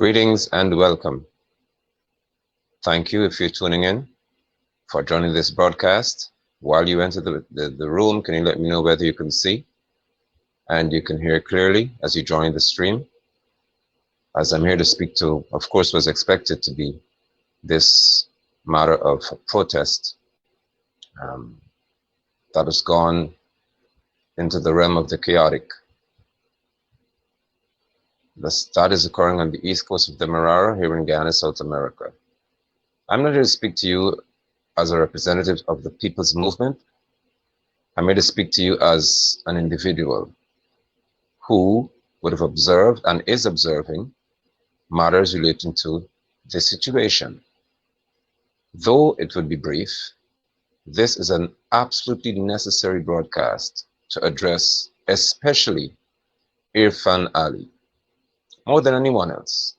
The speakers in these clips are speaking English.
Greetings and welcome. Thank you if you're tuning in for joining this broadcast. While you enter the room, can you let me know whether you can see and you can hear clearly as you join the stream? As I'm here to speak to, of course, was expected to be this matter of protest that has gone into the realm of the chaotic. That is occurring on the east coast of the Demerara here in Ghana, South America. I'm not here to speak to you as a representative of the people's movement. I'm here to speak to you as an individual who would have observed and is observing matters relating to this situation. Though it would be brief, this is an absolutely necessary broadcast to address especially Irfan Ali, more than anyone else,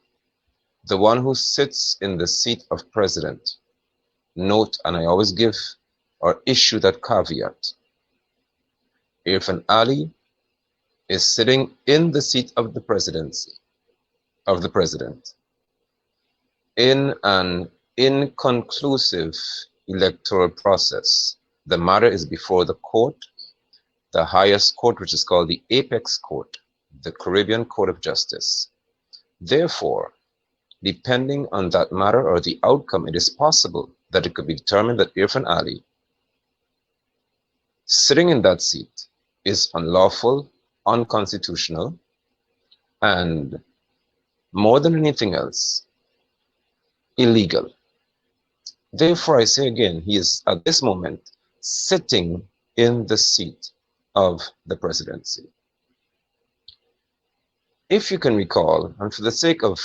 the one who sits in the seat of president. Note, and I always give or issue that caveat, Irfan Ali is sitting in the seat of the presidency, of the president, in an inconclusive electoral process. The matter is before the court, the highest court, which is called the Apex Court, the Caribbean Court of Justice. Therefore, depending on that matter or the outcome, it is possible that it could be determined that Irfan Ali, sitting in that seat, is unlawful, unconstitutional, and more than anything else, illegal. Therefore, I say again, he is at this moment sitting in the seat of the presidency. If you can recall, and for the sake of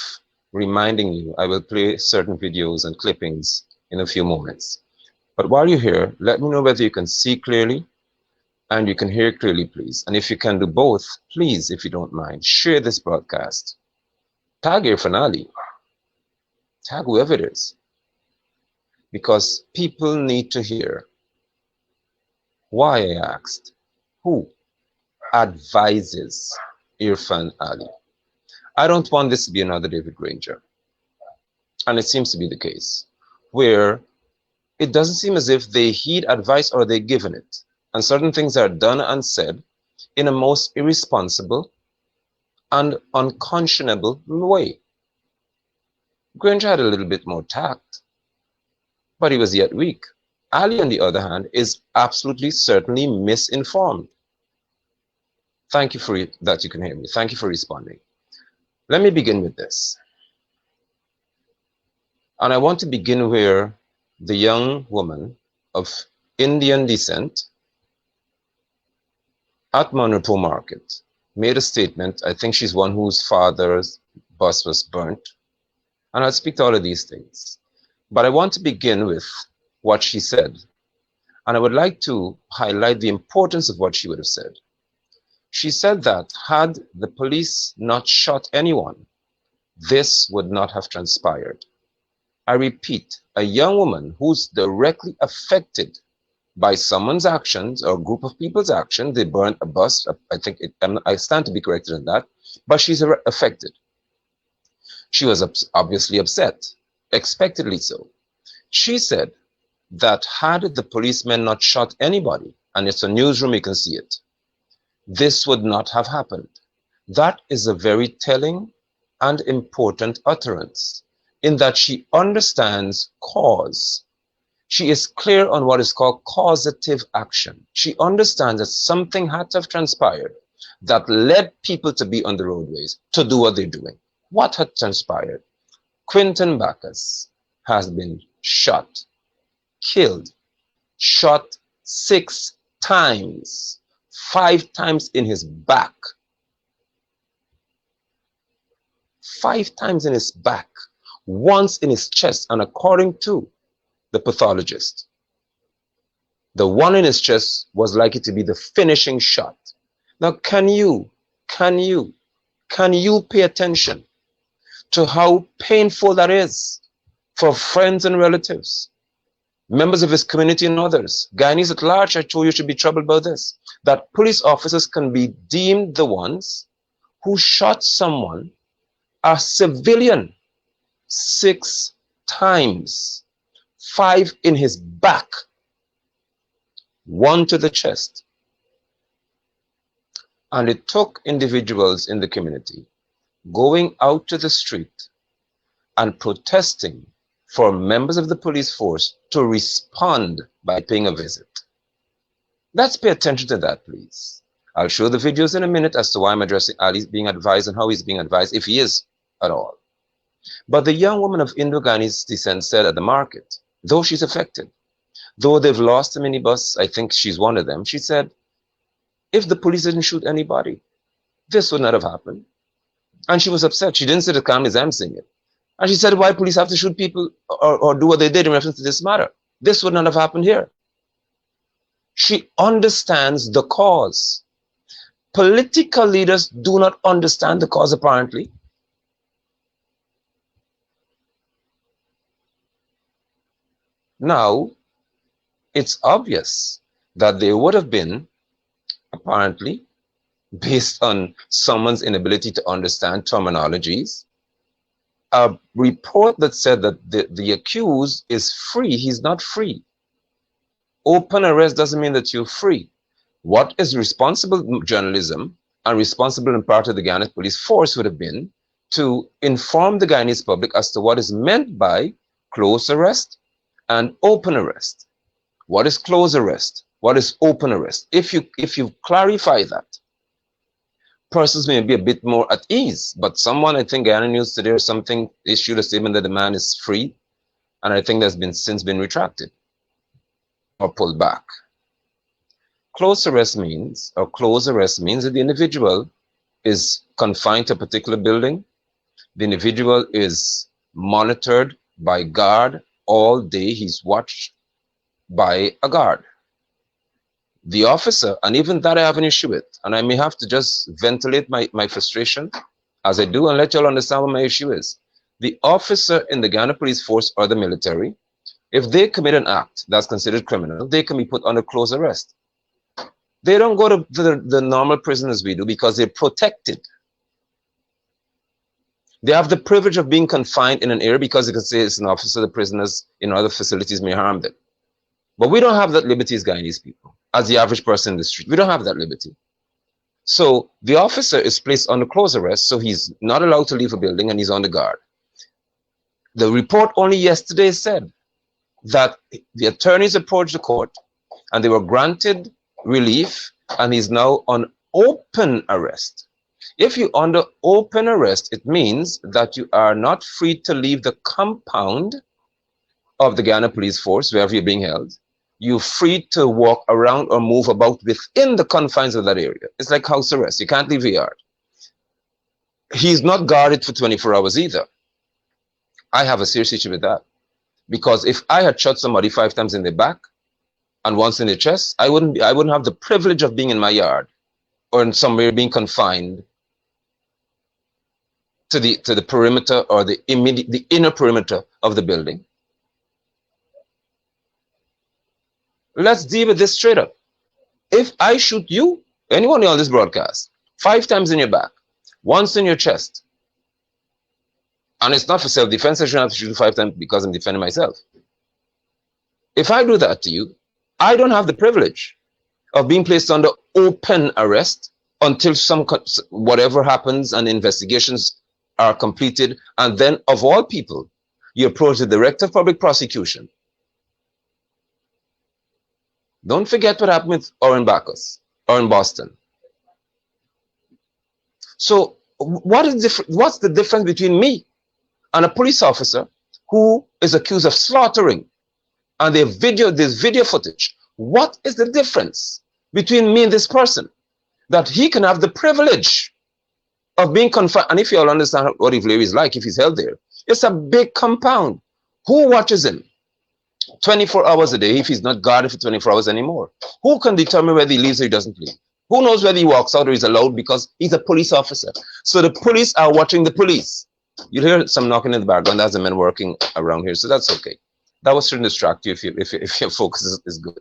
reminding you, I will play certain videos and clippings in a few moments. But while you're here, let me know whether you can see clearly and you can hear clearly, please. And if you can do both, please, if you don't mind, share this broadcast. Tag Irfan Ali. Tag whoever it is. Because people need to hear. Why, I asked. Who advises Irfan Ali? I don't want this to be another David Granger. And it seems to be the case, where it doesn't seem as if they heed advice or they're given it. And certain things are done and said in a most irresponsible and unconscionable way. Granger had a little bit more tact, but he was yet weak. Ali, on the other hand, is absolutely certainly misinformed. Thank you for that you can hear me. Thank you for responding. Let me begin with this. And I want to begin where the young woman of Indian descent at Manipur Market made a statement. I think she's one whose father's bus was burnt. And I'll speak to all of these things. But I want to begin with what she said. And I would like to highlight the importance of what she would have said. She said that had the police not shot anyone, this would not have transpired. I repeat, a young woman who's directly affected by someone's actions or a group of people's actions, they burned a bus, I stand to be corrected in that, but she's affected. She was obviously upset, expectedly so. She said that had the policemen not shot anybody, and it's a newsroom, you can see it, this would not have happened. That is a very telling and important utterance in that she understands cause. She is clear on what is called causative action. She understands that something had to have transpired that led people to be on the roadways to do what they're doing. What had transpired? Quinton Bacchus has been shot, killed, shot 6 times. 5 times in his back. 5 times in his back. Once in his chest. And according to the pathologist, the one in his chest was likely to be the finishing shot. Now, can you pay attention to how painful that is for friends and relatives, members of his community and others? Guyanese at large, I told you, should be troubled about this. That police officers can be deemed the ones who shot someone A civilian, 6 times, 5 in his back, 1 to the chest. And it took individuals in the community going out to the street and protesting for members of the police force to respond by paying a visit. Let's pay attention to that, please. I'll show the videos in a minute as to why I'm addressing Ali being advised and how he's being advised, if he is at all. But the young woman of Indo-Ghanese descent said at the market, though she's affected, though they've lost a minibus, I think she's one of them, she said, if the police didn't shoot anybody, this would not have happened. And she was upset. She didn't say the calm as I'm saying it. And she said, why police have to shoot people or do what they did in reference to this matter? This would not have happened here. She understands the cause. Political leaders do not understand the cause, apparently. Now, it's obvious that there would have been, apparently, based on someone's inability to understand terminologies, a report that said that the accused is free. He's not free. Open arrest doesn't mean that you're free. What is responsible journalism and responsible in part of the Ghanaian police force would have been to inform the Guyanese public as to what is meant by close arrest and open arrest. What is close arrest? What is open arrest? If you clarify that, persons may be a bit more at ease. But someone, I think Guyana News today or something, issued a statement that the man is free, and I think that's since been retracted or pulled back. Close arrest means that the individual is confined to a particular building. The individual is monitored by guard all day. He's watched by a guard. The officer, and even that I have an issue with, and I may have to just ventilate my frustration as I do and let y'all understand what my issue is. The officer in the Ghana police force or the military, if they commit an act that's considered criminal, they can be put under close arrest. They don't go to the normal prison as we do because they're protected. They have the privilege of being confined in an area because they can say it's an officer, the prisoners in other facilities may harm them. But we don't have that liberty as Guyanese people, as the average person in the street. We don't have that liberty. So the officer is placed under close arrest, so he's not allowed to leave a building and he's on the guard. The report only yesterday said that the attorneys approached the court and they were granted relief, and he's now on open arrest. If you're under open arrest, it means that you are not free to leave the compound of the Ghana police force, wherever you're being held. You're free to walk around or move about within the confines of that area. It's like house arrest. You can't leave your yard. He's not guarded for 24 hours either. I have a serious issue with that. Because if I had shot somebody 5 times in the back and once in the chest, I wouldn't have the privilege of being in my yard or in somewhere being confined to the perimeter or the inner perimeter of the building. Let's deal with this straight up. If I shoot you, anyone on this broadcast, 5 times in your back, once in your chest, and it's not for self-defense, I shouldn't have to shoot 5 times because I'm defending myself. If I do that to you, I don't have the privilege of being placed under open arrest until whatever happens and investigations are completed. And then, of all people, you approach the Director of Public Prosecution. Don't forget what happened with Bacchus or in Boston. So what's the difference between me and a police officer who is accused of slaughtering, and there's video footage? What is the difference between me and this person that he can have the privilege of being confined? And if you all understand what Ivlery is like, if he's held there, it's a big compound. Who watches him 24 hours a day if he's not guarded for 24 hours anymore? Who can determine whether he leaves or he doesn't leave? Who knows whether he walks out or he's allowed because he's a police officer? So the police are watching the police. You'll hear some knocking in the background. That's the men working around here, so that's okay. That will shouldn't distract you if your focus is good.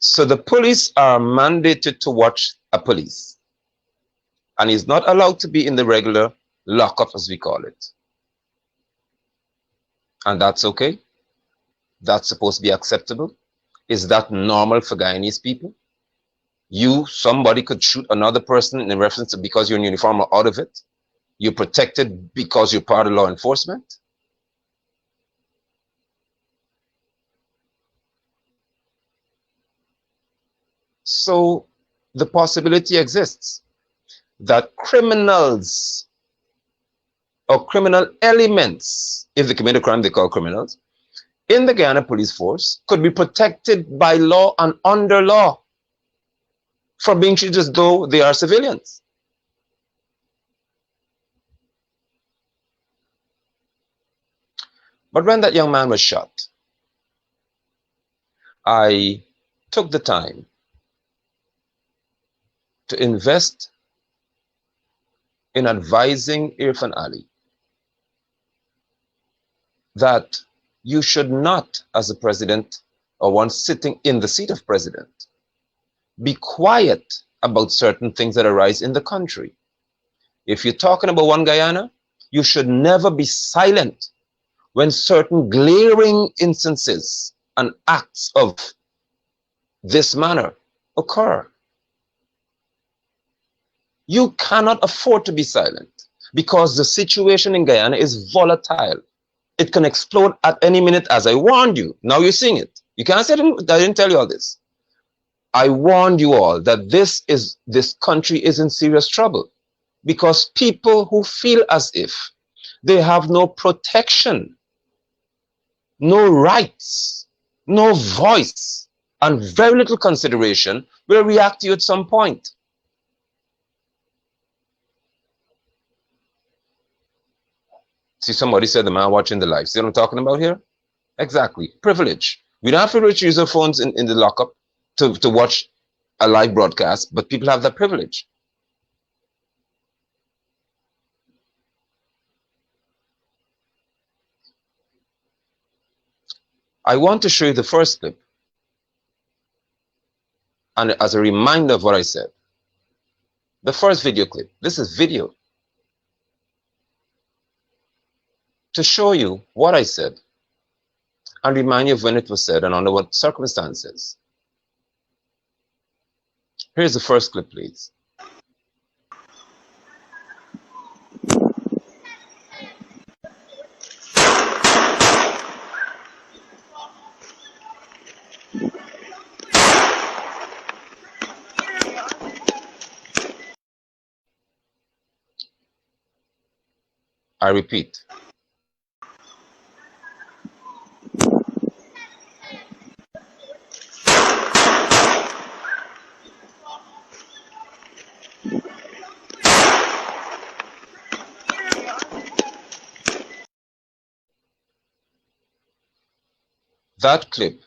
So the police are mandated to watch a police, and he's not allowed to be in the regular lockup as we call it. And that's okay? That's supposed to be acceptable? Is that normal for Guyanese people? Somebody could shoot another person in reference to because you're in uniform or out of it? You're protected because you're part of law enforcement? So the possibility exists that criminals or criminal elements, if they commit a crime they call criminals, in the Guyana police force could be protected by law and under law from being treated as though they are civilians. But when that young man was shot, I took the time to invest in advising Irfan Ali that you should not, as a president or one sitting in the seat of president, be quiet about certain things that arise in the country. If you're talking about one Guyana, you should never be silent when certain glaring instances and acts of this manner occur. You cannot afford to be silent because the situation in Guyana is volatile. It can explode at any minute, as I warned you. Now you're seeing it. You can't say I didn't tell you all this. I warned you all that this country is in serious trouble because people who feel as if they have no protection, no rights, no voice, and very little consideration will react to you at some point. See, somebody said the man watching the live. See what I'm talking about here? Exactly. Privilege. We don't have privilege to use our phones in the lockup to watch a live broadcast, but people have that privilege. I want to show you the first clip. And as a reminder of what I said, the first video clip, this is video, to show you what I said and remind you of when it was said and under what circumstances. Here's the first clip, please. I repeat. That clip,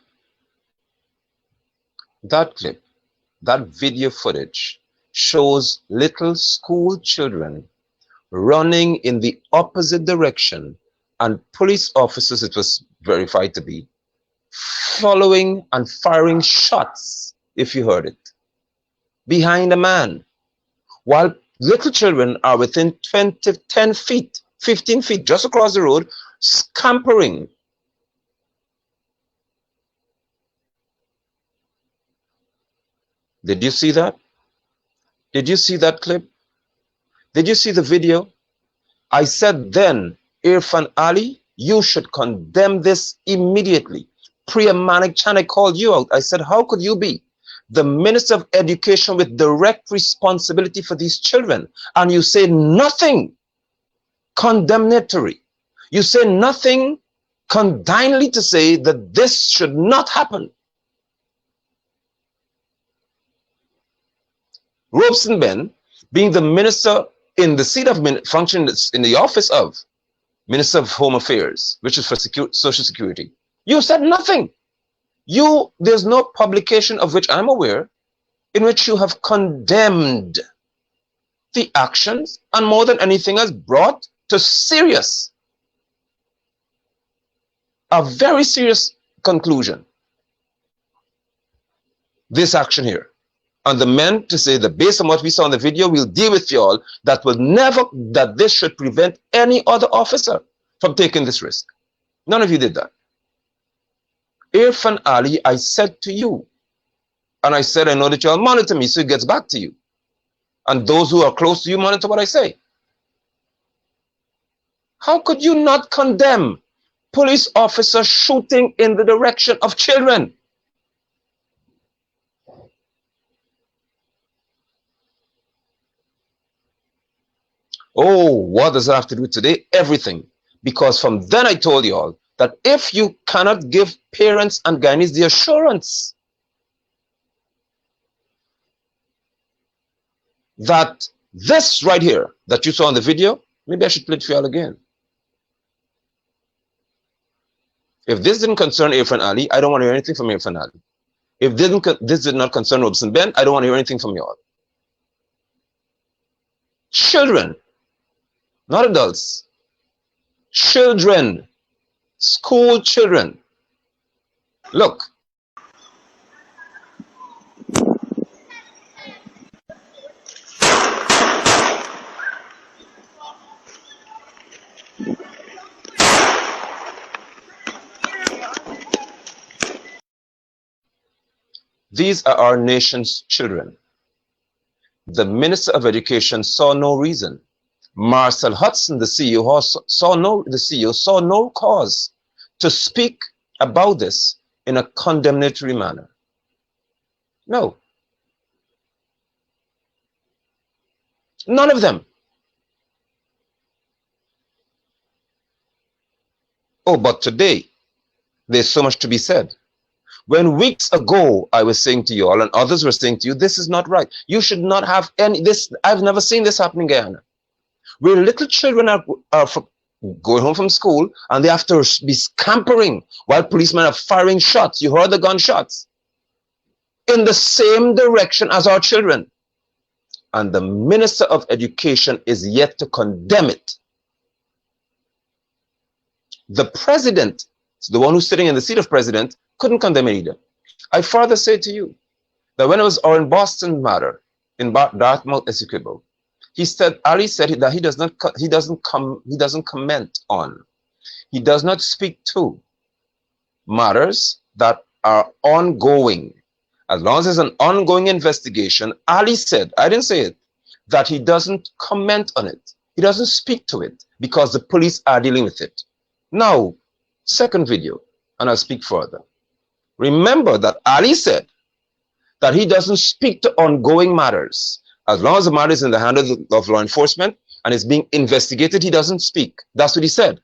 that video footage shows little school children running in the opposite direction and police officers, it was verified to be, following and firing shots, if you heard it, behind a man, while little children are within 10 feet, 15 feet, just across the road, scampering. Did you see that? Did you see that clip? Did you see the video? I said then, Irfan Ali, you should condemn this immediately. Priya Manik Chanay called you out. I said, how could you be the Minister of Education with direct responsibility for these children, and you say nothing condemnatory? You say nothing condignly to say that this should not happen. Robeson Ben, being the minister in the seat of function in the office of Minister of Home Affairs, which is for Social Security, you said nothing. There's no publication of which I'm aware in which you have condemned the actions and more than anything has brought to a very serious conclusion this action here. and the men to say that based on what we saw in the video, we'll deal with y'all, that this should prevent any other officer from taking this risk. None of you did that. Irfan Ali, I said to you, and I said, I know that y'all monitor me, so it gets back to you. And those who are close to you monitor what I say. How could you not condemn police officers shooting in the direction of children? Oh, what does that have to do with today? Everything. Because from then I told you all that if you cannot give parents and guardians the assurance that this right here that you saw in the video, maybe I should play it for you all again. If this didn't concern Irfan Ali, I don't want to hear anything from Irfan Ali. If this did not concern Robson Ben, I don't want to hear anything from you all. Children, not adults, children, school children. Look. These are our nation's children. The Minister of Education saw no reason. Marcel Hudson, the CEO, saw no cause to speak about this in a condemnatory manner. No. None of them. Oh, but today, there's so much to be said. When weeks ago I was saying to you all and others were saying to you, this is not right. You should not have this. I've never seen this happen in Guyana. Where little children are going home from school and they have to be scampering while policemen are firing shots. You heard the gunshots in the same direction as our children. And the Minister of Education is yet to condemn it. The president, the one who's sitting in the seat of president, couldn't condemn it either. I further say to you that when it was our in Boston matter in Dartmouth Essequibo, Ali said that he doesn't comment on, he does not speak to matters that are ongoing. As long as there's an ongoing investigation, Ali said, I didn't say it, that he doesn't comment on it. He doesn't speak to it because the police are dealing with it. Now, second video, and I'll speak further. Remember that Ali said that he doesn't speak to ongoing matters. As long as the matter is in the hand of law enforcement and is being investigated, he doesn't speak. That's what he said.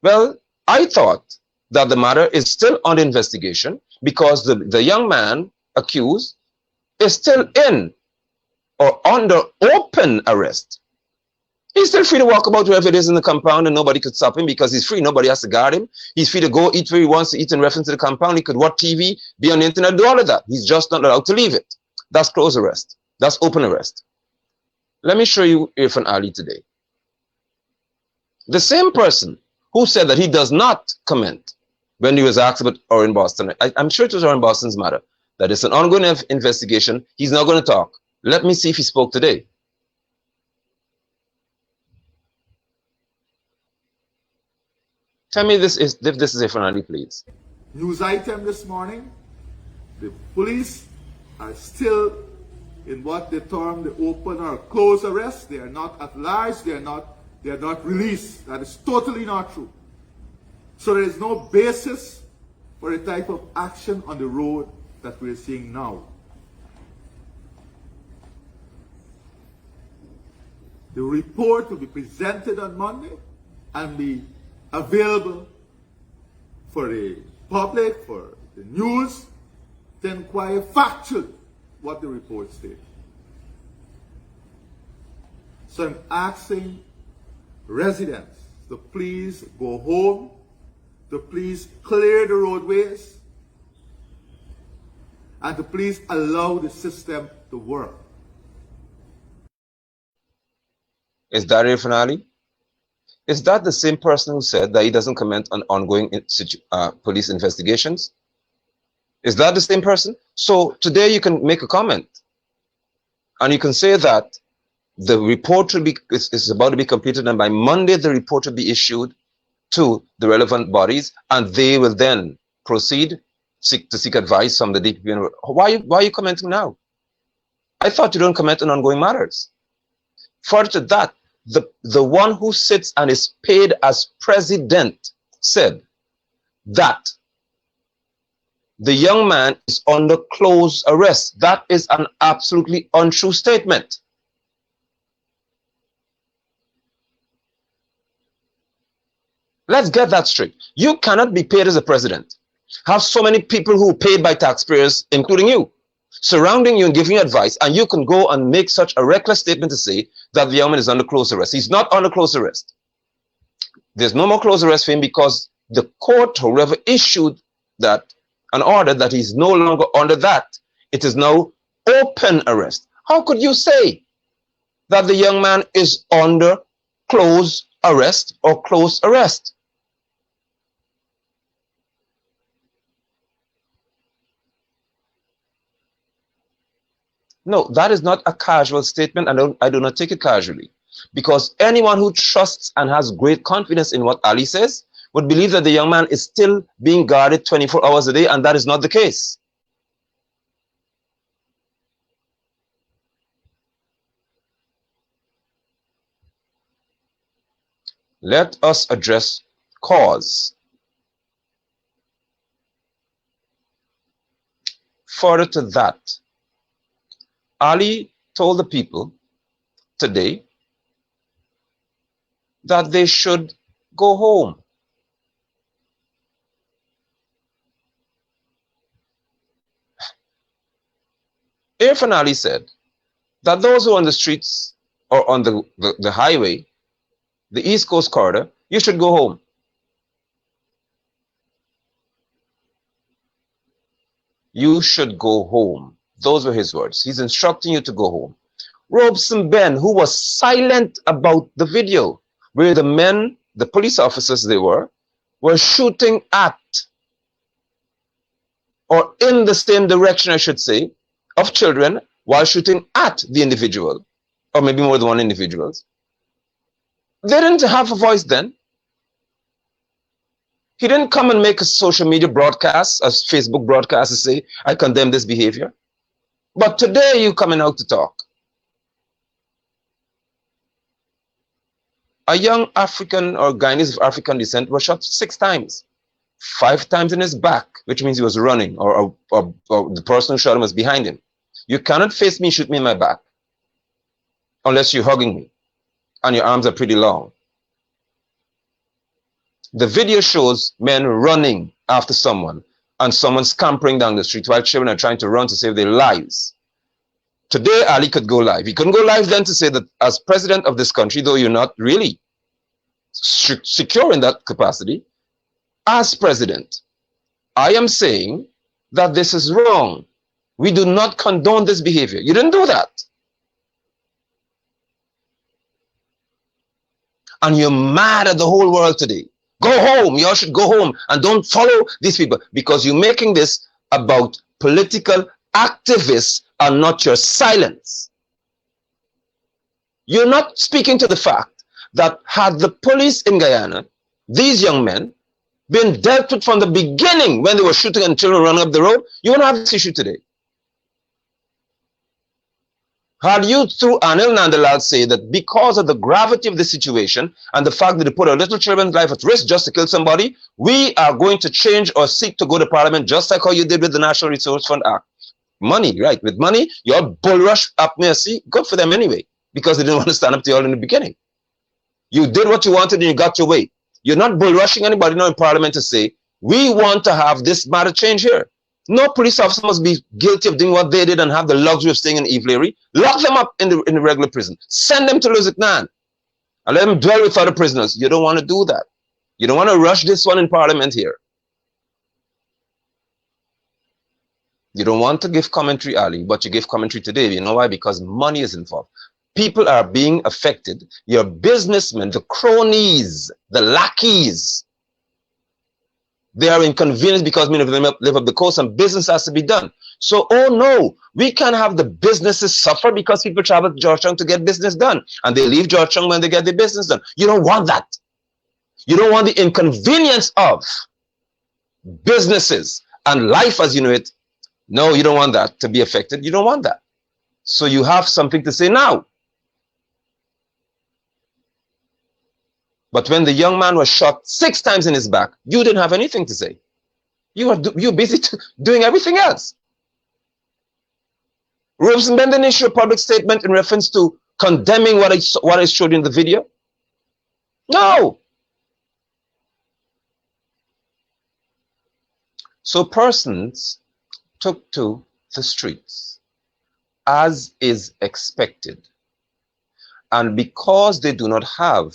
Well, I thought that the matter is still under investigation because the young man accused is still in or under open arrest. He's still free to walk about wherever it is in the compound and nobody could stop him because he's free. Nobody has to guard him. He's free to go eat where he wants to eat in reference to the compound. He could watch TV, be on the internet, do all of that. He's just not allowed to leave it. That's closed arrest. That's open arrest. Let me show you Irfan Ali today. The same person who said that he does not comment when he was asked about Orin Boston. I'm sure it was Orin Boston's matter. That it's an ongoing investigation. He's not going to talk. Let me see if he spoke today. Tell me if this is Irfan Ali, please. News item this morning. The police are still in what they term the open or closed arrest. They are not at large. They are not released. That is totally not true. So there is no basis for the type of action on the road that we're seeing now. The report will be presented on Monday and be available for the public, for the news, to inquire factually what the report states. So I'm asking residents to please go home, to please clear the roadways, and to please allow the system to work. Is that Irfan Ali? Is that the same person who said that he doesn't comment on ongoing police investigations? Is that the same person? So today you can make a comment. And you can say that the report will be is about to be completed, and by Monday the report will be issued to the relevant bodies, and they will then proceed to seek advice from the DPP. Why are you commenting now? I thought you don't comment on ongoing matters. Further to that, the one who sits and is paid as president said that the young man is under close arrest. That is an absolutely untrue statement. Let's get that straight. You cannot be paid as a president, have so many people who are paid by taxpayers, including you, surrounding you and giving you advice, and you can go and make such a reckless statement to say that the young man is under close arrest. He's not under close arrest. There's no more close arrest for him because the court, whoever issued that, an order that he's no longer under that. It is now open arrest. How could you say that the young man is under close arrest or close arrest? No, that is not a casual statement, and I do not take it casually. Because anyone who trusts and has great confidence in what Ali says would believe that the young man is still being guarded 24 hours a day, and that is not the case. Let us address cause. Further to that, Ali told the people today that they should go home. Irfan Ali said that those who are on the streets or on the highway, the East Coast corridor, you should go home. You should go home. Those were his words. He's instructing you to go home. Robeson Ben, who was silent about the video where the men, the police officers they were shooting at, or in the same direction, I should say, of children while shooting at the individual, or maybe more than one individuals. They didn't have a voice then. He didn't come and make a social media broadcast, a Facebook broadcast to say, I condemn this behavior. But today you're coming out to talk. A young African or Guyanese of African descent was shot 6 times. 5 times in his back, which means he was running, or the person who shot him was behind him. You cannot face me, shoot me in my back, unless you're hugging me, and your arms are pretty long. The video shows men running after someone, and someone scampering down the street while children are trying to run to save their lives. Today, Ali could go live. He couldn't go live then to say that as president of this country, though you're not really secure in that capacity, as president, I am saying that this is wrong. We do not condone this behavior. You didn't do that. And you're mad at the whole world today. Go home. You all should go home and don't follow these people, because you're making this about political activists and not your silence. You're not speaking to the fact that had the police in Guyana, these young men, been dealt with from the beginning when they were shooting and children running up the road, you wouldn't have this issue today. Had you, through Anil Nandalal, say that because of the gravity of the situation and the fact that they put a little children's life at risk just to kill somebody, we are going to change or seek to go to parliament just like how you did with the National Resource Fund Act. Money, right? With money, you all bull rush up mercy. Good for them anyway, because they didn't want to stand up to you all in the beginning. You did what you wanted and you got your way. You're not bull rushing anybody now in parliament to say, we want to have this matter change here. No police officer must be guilty of doing what they did and have the luxury of staying in Ivlery. Lock them up in the regular prison. Send them to Luziknan and let them dwell with other prisoners. You don't want to do that. You don't want to rush this one in parliament here. You don't want to give commentary, Ali, but you give commentary today. You know why? Because money is involved. People are being affected. Your businessmen, the cronies, the lackeys, They are inconvenienced because many of them live up the coast and business has to be done. So, oh no, we can't have the businesses suffer because people travel to Georgetown to get business done. And they leave Georgetown when they get their business done. You don't want that. You don't want the inconvenience of businesses and life as you know it. No, you don't want that to be affected. You don't want that. So you have something to say now. But when the young man was shot 6 times in his back, you didn't have anything to say. You were busy doing everything else. Robson Ben didn't issue a public statement in reference to condemning what I showed in the video. No. So persons took to the streets, as is expected. And because they do not have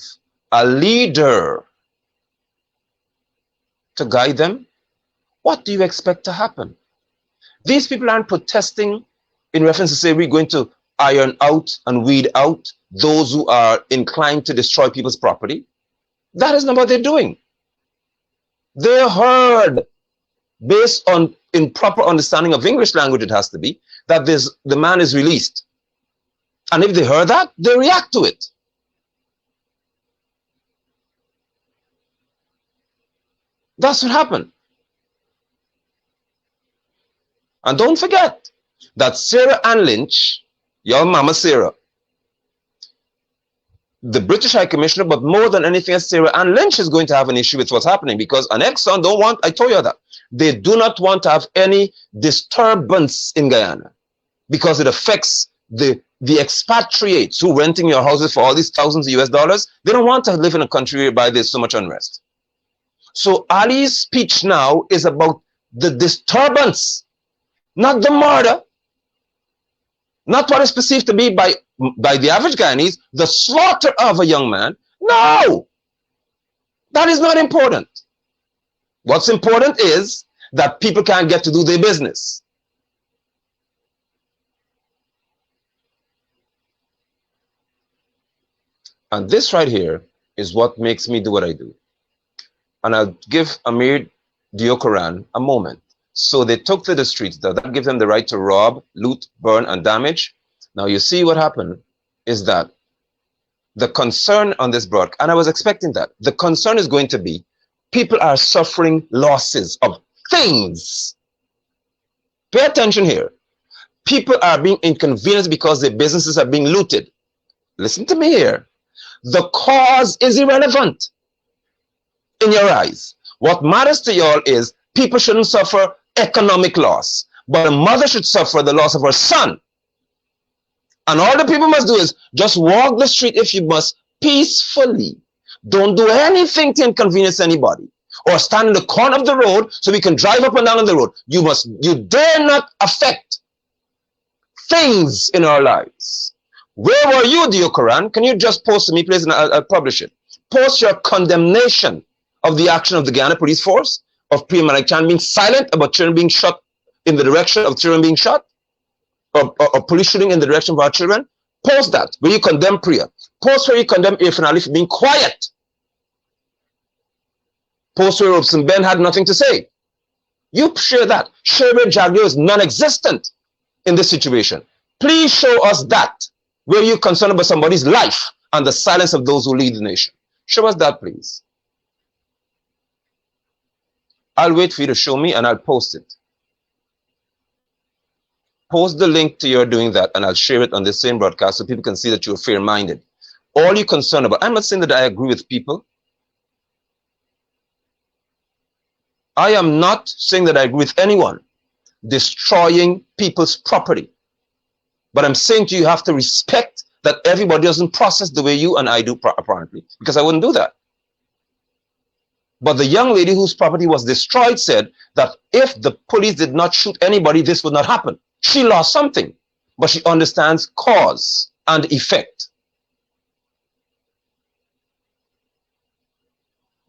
a leader to guide them, what do you expect to happen? These people aren't protesting in reference to say we're going to iron out and weed out those who are inclined to destroy people's property. That is not what they're doing. They heard, based on improper understanding of English language, it has to be, that the man is released. And if they heard that, they react to it. That's what happened. And don't forget that Sarah Ann Lynch, your mama Sarah, the British High Commissioner, but more than anything else, Sarah Ann Lynch is going to have an issue with what's happening, because an Exxon don't want, I told you that, they do not want to have any disturbance in Guyana because it affects the expatriates who renting your houses for all these thousands of US dollars. They don't want to live in a country whereby there's so much unrest. So Ali's speech now is about the disturbance, not the murder, not what is perceived to be by the average Guyanese, the slaughter of a young man. No, that is not important. What's important is that people can't get to do their business. And this right here is what makes me do what I do. And I'll give Amir Diokoran a moment. So they took to the streets. That gives them the right to rob, loot, burn, and damage. Now you see what happened is that the concern on this broadcast, and I was expecting that, the concern is going to be people are suffering losses of things. Pay attention here. People are being inconvenienced because their businesses are being looted. Listen to me here. The cause is irrelevant in your eyes. What matters to y'all is people shouldn't suffer economic loss, but a mother should suffer the loss of her son. And all the people must do is just walk the street if you must, peacefully. Don't do anything to inconvenience anybody, or stand in the corner of the road so we can drive up and down on the road. You dare not affect things in our lives. Where were you, Diokoran? Can you just post to me, please, and I'll publish it. Post your condemnation of the action of the Guyana Police Force, of Priya Malak-Chan being silent about children being shot in the direction of children being shot, or police shooting in the direction of our children. Post that, where you condemn Priya. Post where you condemn Irfan Ali for being quiet. Post where Robson Ben had nothing to say. You share that. Share where Jagdeo is non-existent in this situation. Please show us that, where you're concerned about somebody's life and the silence of those who lead the nation. Show us that, please. I'll wait for you to show me and I'll post it. Post the link to your doing that and I'll share it on the same broadcast so people can see that you're fair-minded. All you're concerned about, I'm not saying that I agree with people. I am not saying that I agree with anyone destroying people's property. But I'm saying to you, you have to respect that everybody doesn't process the way you and I do, apparently, because I wouldn't do that. But the young lady whose property was destroyed said that if the police did not shoot anybody, this would not happen. She lost something, but she understands cause and effect.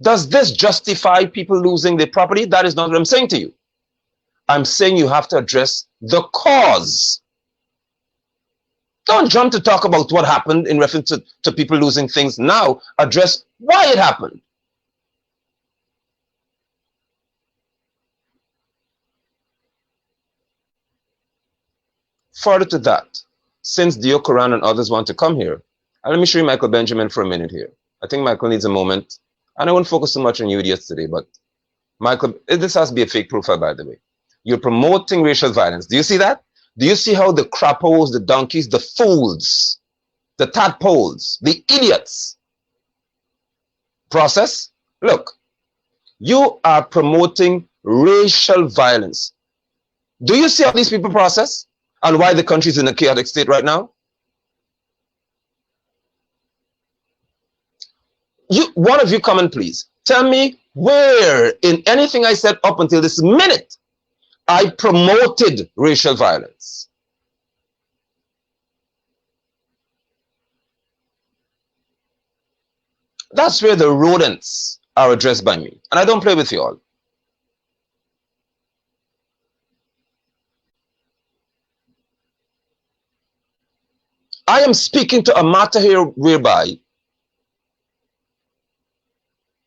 Does this justify people losing their property? That is not what I'm saying to you. I'm saying you have to address the cause. Don't jump to talk about what happened in reference to people losing things now. Address why it happened. Further to that, since Dio Quran and others want to come here, and let me show you Michael Benjamin for a minute here. I think Michael needs a moment, and I won't focus too much on you idiots today, but Michael, this has to be a fake profile, by the way. You're promoting racial violence. Do you see that? Do you see how the crappos, the donkeys, the fools, the tadpoles, the idiots process? Look, you are promoting racial violence. Do you see how these people process and why the country is in a chaotic state right now? One of you comment, please. Tell me where in anything I said up until this minute I promoted racial violence. That's where the rodents are addressed by me. And I don't play with you all. I am speaking to a matter here whereby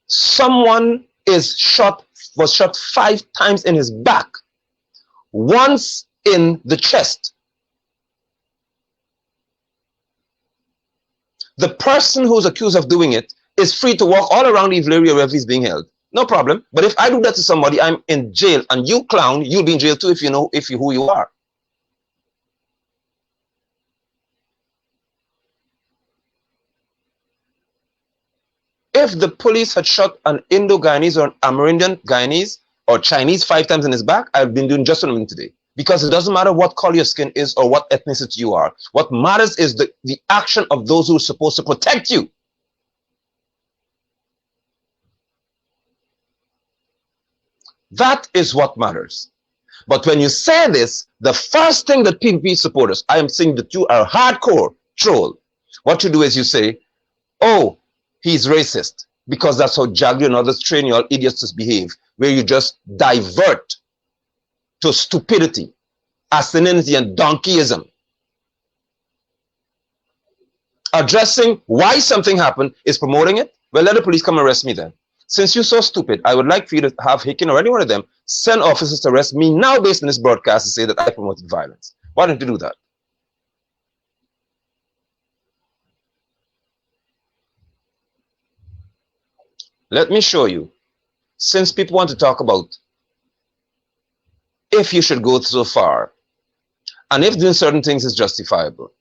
someone was shot 5 times in his back, once in the chest. The person who's accused of doing it is free to walk all around the evil area wherever he's being held. No problem. But if I do that to somebody, I'm in jail, and you clown, you'll be in jail too if you know who you are. If the police had shot an Indo-Guyanese or an Amerindian Guyanese or Chinese 5 times in his back, I've been doing just what I'm doing today. Because it doesn't matter what color your skin is or what ethnicity you are. What matters is the action of those who are supposed to protect you. That is what matters. But when you say this, the first thing that PPP supporters, I am saying that you are hardcore troll. What you do is you say, oh, he's racist, because that's how Jagdeo and others train you all idiots to behave, where you just divert to stupidity, asininity, and donkeyism. Addressing why something happened is promoting it. Well, let the police come arrest me then. Since you're so stupid, I would like for you to have Hicken or any one of them send officers to arrest me now based on this broadcast to say that I promoted violence. Why don't you do that? Let me show you, since people want to talk about if you should go so far, and if doing certain things is justifiable,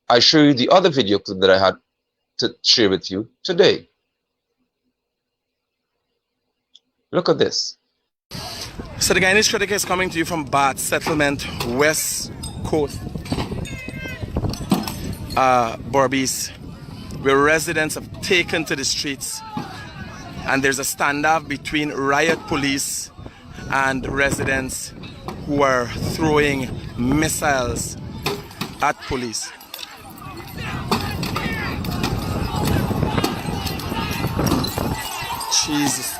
I show you the other video clip that I had to share with you today. Look at this. So the Guyanese critic is coming to you from Bath Settlement, West Coast, Berbice, where residents have taken to the streets, and there's a standoff between riot police and residents who are throwing missiles at police. Jesus.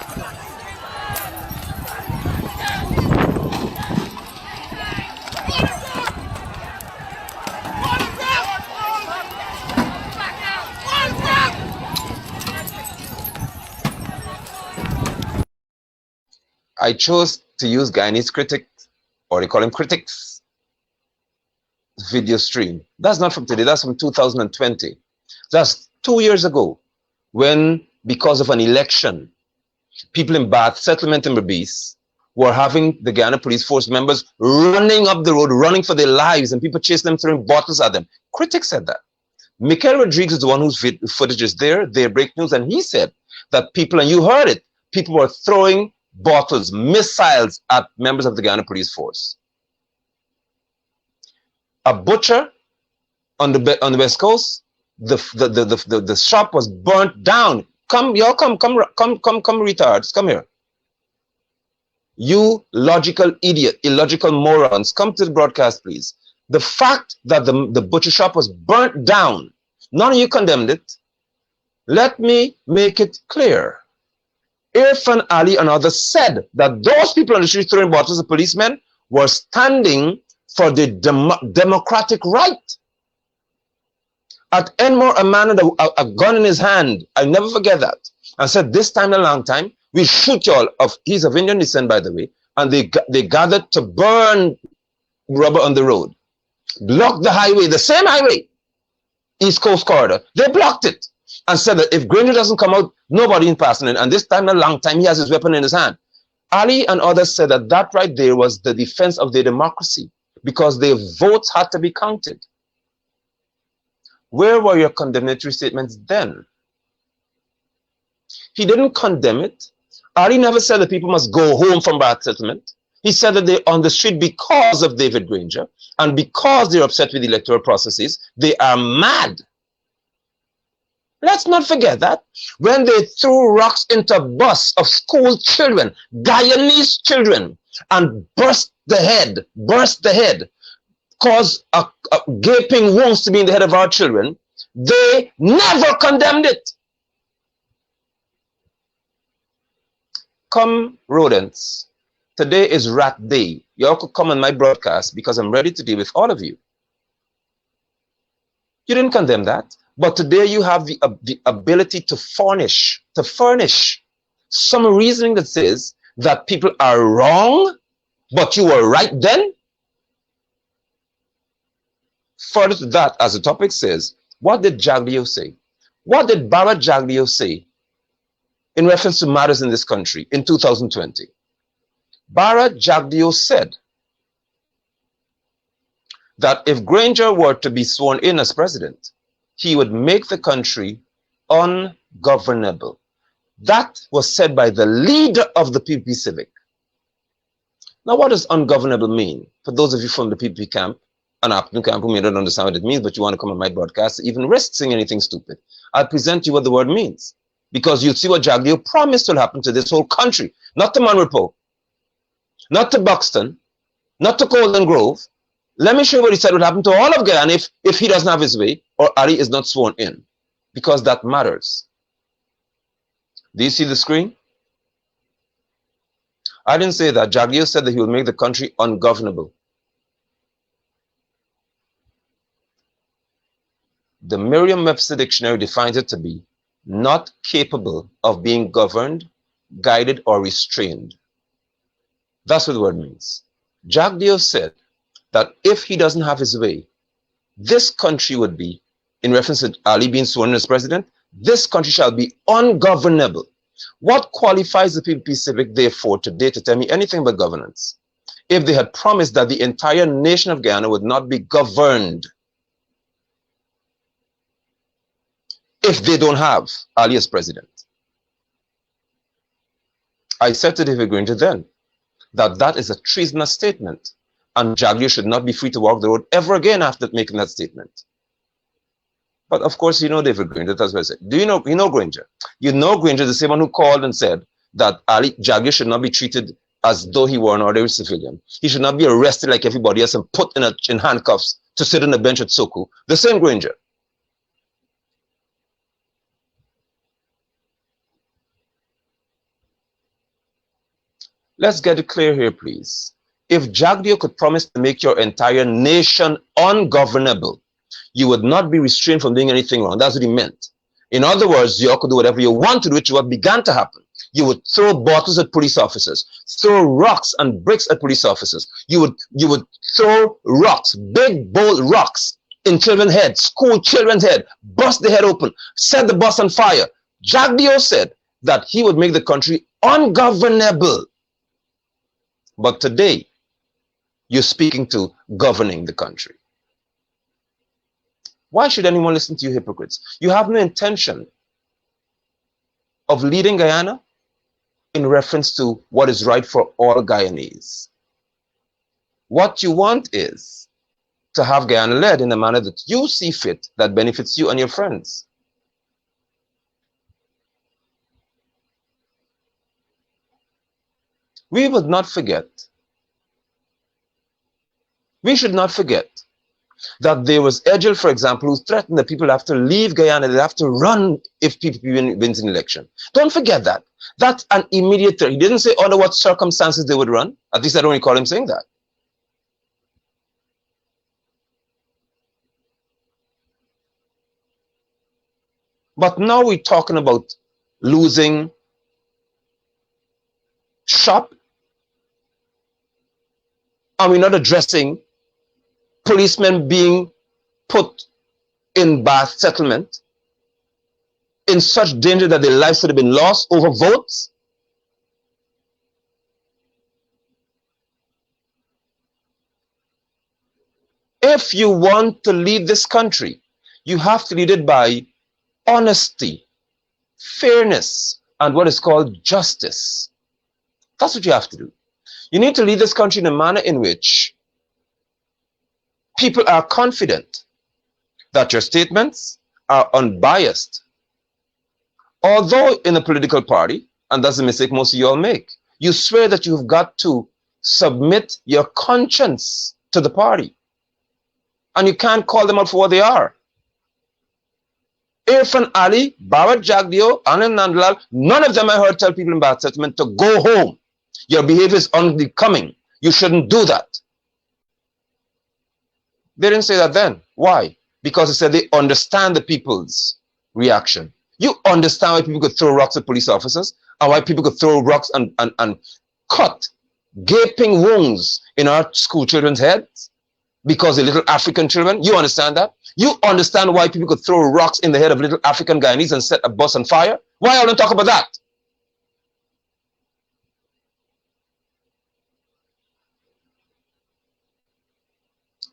I chose to use Guyanese critics, or they call him critics, video stream. That's not from today, that's from 2020. That's 2 years ago, when, because of an election, people in Bath Settlement in Berbice were having the Guyana Police Force members running up the road, running for their lives, and people chasing them, throwing bottles at them. Critics said that. Michael Rodriguez is the one whose footage is there, they break news, and he said that people, and you heard it, people were throwing bottles, missiles at members of the Guyana Police Force. A butcher on the West Coast, the shop was burnt down. Come, y'all, come, retards, come here. You logical idiot, illogical morons, come to the broadcast, please. The fact that the butcher shop was burnt down, none of you condemned it. Let me make it clear. Irfan, Ali, and others said that those people on the street throwing bottles at policemen were standing for the democratic right. At Enmore, a man had a gun in his hand, I'll never forget that, and said, this time in a long time, we shoot y'all. He's of Indian descent, by the way, and they gathered to burn rubber on the road. blocked the highway, the same highway, East Coast Corridor. They blocked it and said that if Granger doesn't come out, nobody is passing in. And this time, a long time, he has his weapon in his hand. Ali and others said that that right there was the defense of their democracy because their votes had to be counted. Where were your condemnatory statements then? He didn't condemn it. Ali never said that people must go home from bad settlement. He said that they're on the street because of David Granger and because they're upset with the electoral processes. They are mad. Let's not forget that when they threw rocks into a bus of school children, Guyanese children, and burst the head, caused a gaping wounds to be in the head of our children, they never condemned it. Come, rodents. Today is rat day. You all could come on my broadcast because I'm ready to deal with all of you. You didn't condemn that. But today you have the ability to furnish some reasoning that says that people are wrong, but you were right then. Further to that, as the topic says, what did Jagdeo say? What did Bara Jagdeo say in reference to matters in this country in 2020? Bara Jagdeo said that if Granger were to be sworn in as president, he would make the country ungovernable. That was said by the leader of the PPP Civic. Now, what does ungovernable mean? For those of you from the PPP camp and Upton camp who may not understand what it means, but you want to come on my broadcast, even risk saying anything stupid, I'll present you what the word means. Because you'll see what Jagdeo promised will happen to this whole country. Not to Manripo, not to Buxton, not to Golden Grove. Let me show you what he said would happen to all of Guyana if he doesn't have his way or Ali is not sworn in, because that matters. Do you see the screen? I didn't say that. Jagdeo said that he will make the country ungovernable. The Merriam-Webster dictionary defines it to be not capable of being governed, guided, or restrained. That's what the word means. Jagdeo said that if he doesn't have his way, this country would be, in reference to Ali being sworn in as president, this country shall be ungovernable. What qualifies the PPP Civic, therefore, today to tell me anything about governance? If they had promised that the entire nation of Guyana would not be governed if they don't have Ali as president. I said to David Granger then that that is a treasonous statement. And Jagdeo should not be free to walk the road ever again after making that statement. But of course, you know David Granger, that's what I said. Do you know Granger? You know Granger, the same one who called and said that Jagdeo should not be treated as though he were an ordinary civilian. He should not be arrested like everybody else and put in handcuffs to sit on a bench at Soku. The same Granger. Let's get it clear here, please. If Jagdeo could promise to make your entire nation ungovernable, you would not be restrained from doing anything wrong. That's what he meant. In other words, you could do whatever you want to do, which is what began to happen. You would throw bottles at police officers, throw rocks and bricks at police officers. You would throw rocks, big, bold rocks in children's heads, school children's head, bust the head open, set the bus on fire. Jagdeo said that he would make the country ungovernable. But today, you're speaking to governing the country. Why should anyone listen to you hypocrites? You have no intention of leading Guyana in reference to what is right for all Guyanese. What you want is to have Guyana led in a manner that you see fit, that benefits you and your friends. We should not forget that there was Edgel, for example, who threatened that people have to leave Guyana, they have to run if PPP wins an election. Don't forget that. That's an immediate threat. He didn't say under what circumstances they would run. At least I don't recall him saying that. But now we're talking about losing shop, and we're not addressing policemen being put in Bath settlement in such danger that their lives would have been lost over votes? If you want to lead this country, you have to lead it by honesty, fairness, and what is called justice. That's what you have to do. You need to lead this country in a manner in which people are confident that your statements are unbiased. Although in a political party, and that's the mistake most of you all make, you swear that you've got to submit your conscience to the party. And you can't call them out for what they are. Irfan Ali, Bharat Jagdeo, Anand Nandlal, none of them I heard tell people in Bath settlement to go home. Your behavior is unbecoming. You shouldn't do that. They didn't say that then. Why? Because they said they understand the people's reaction. You understand why people could throw rocks at police officers and why people could throw rocks and cut gaping wounds in our school children's heads because they're little African children. You understand that? You understand why people could throw rocks in the head of little African Guyanese and set a bus on fire? Why I don't talk about that?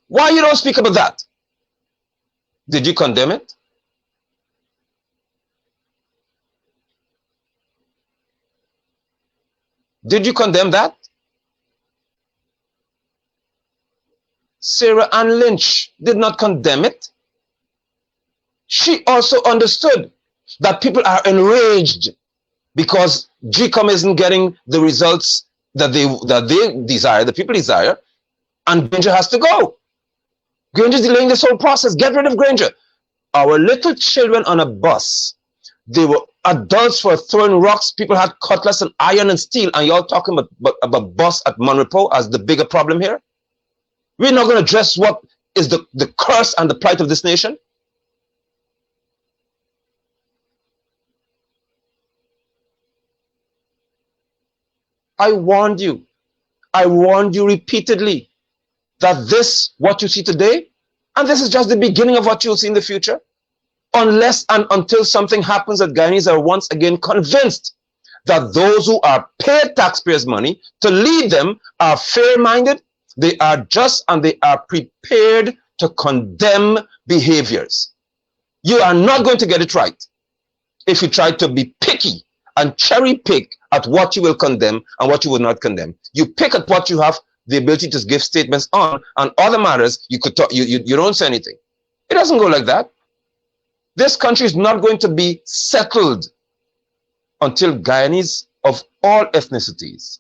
Why you don't speak about that? Did you condemn it? Did you condemn that? Sarah Ann Lynch did not condemn it. She also understood that people are enraged because GCOM isn't getting the results that they desire, the people desire, and Granger has to go. Granger's delaying this whole process. Get rid of Granger. Our little children on a bus, they were adults were throwing rocks. People had cutlass and iron and steel, and y'all talking about bus at Monrepo as the bigger problem here? We're not going to address what is the curse and the plight of this nation? I warned you repeatedly that this, what you see today, and this is just the beginning of what you'll see in the future, unless and until something happens that Guyanese are once again convinced that those who are paid taxpayers' money to lead them are fair-minded, they are just, and they are prepared to condemn behaviors. You are not going to get it right if you try to be picky and cherry pick at what you will condemn and what you will not condemn. You pick at what you have the ability to give statements on, and other matters you could talk, you don't say anything. It doesn't go like that. This country is not going to be settled until Guyanese of all ethnicities,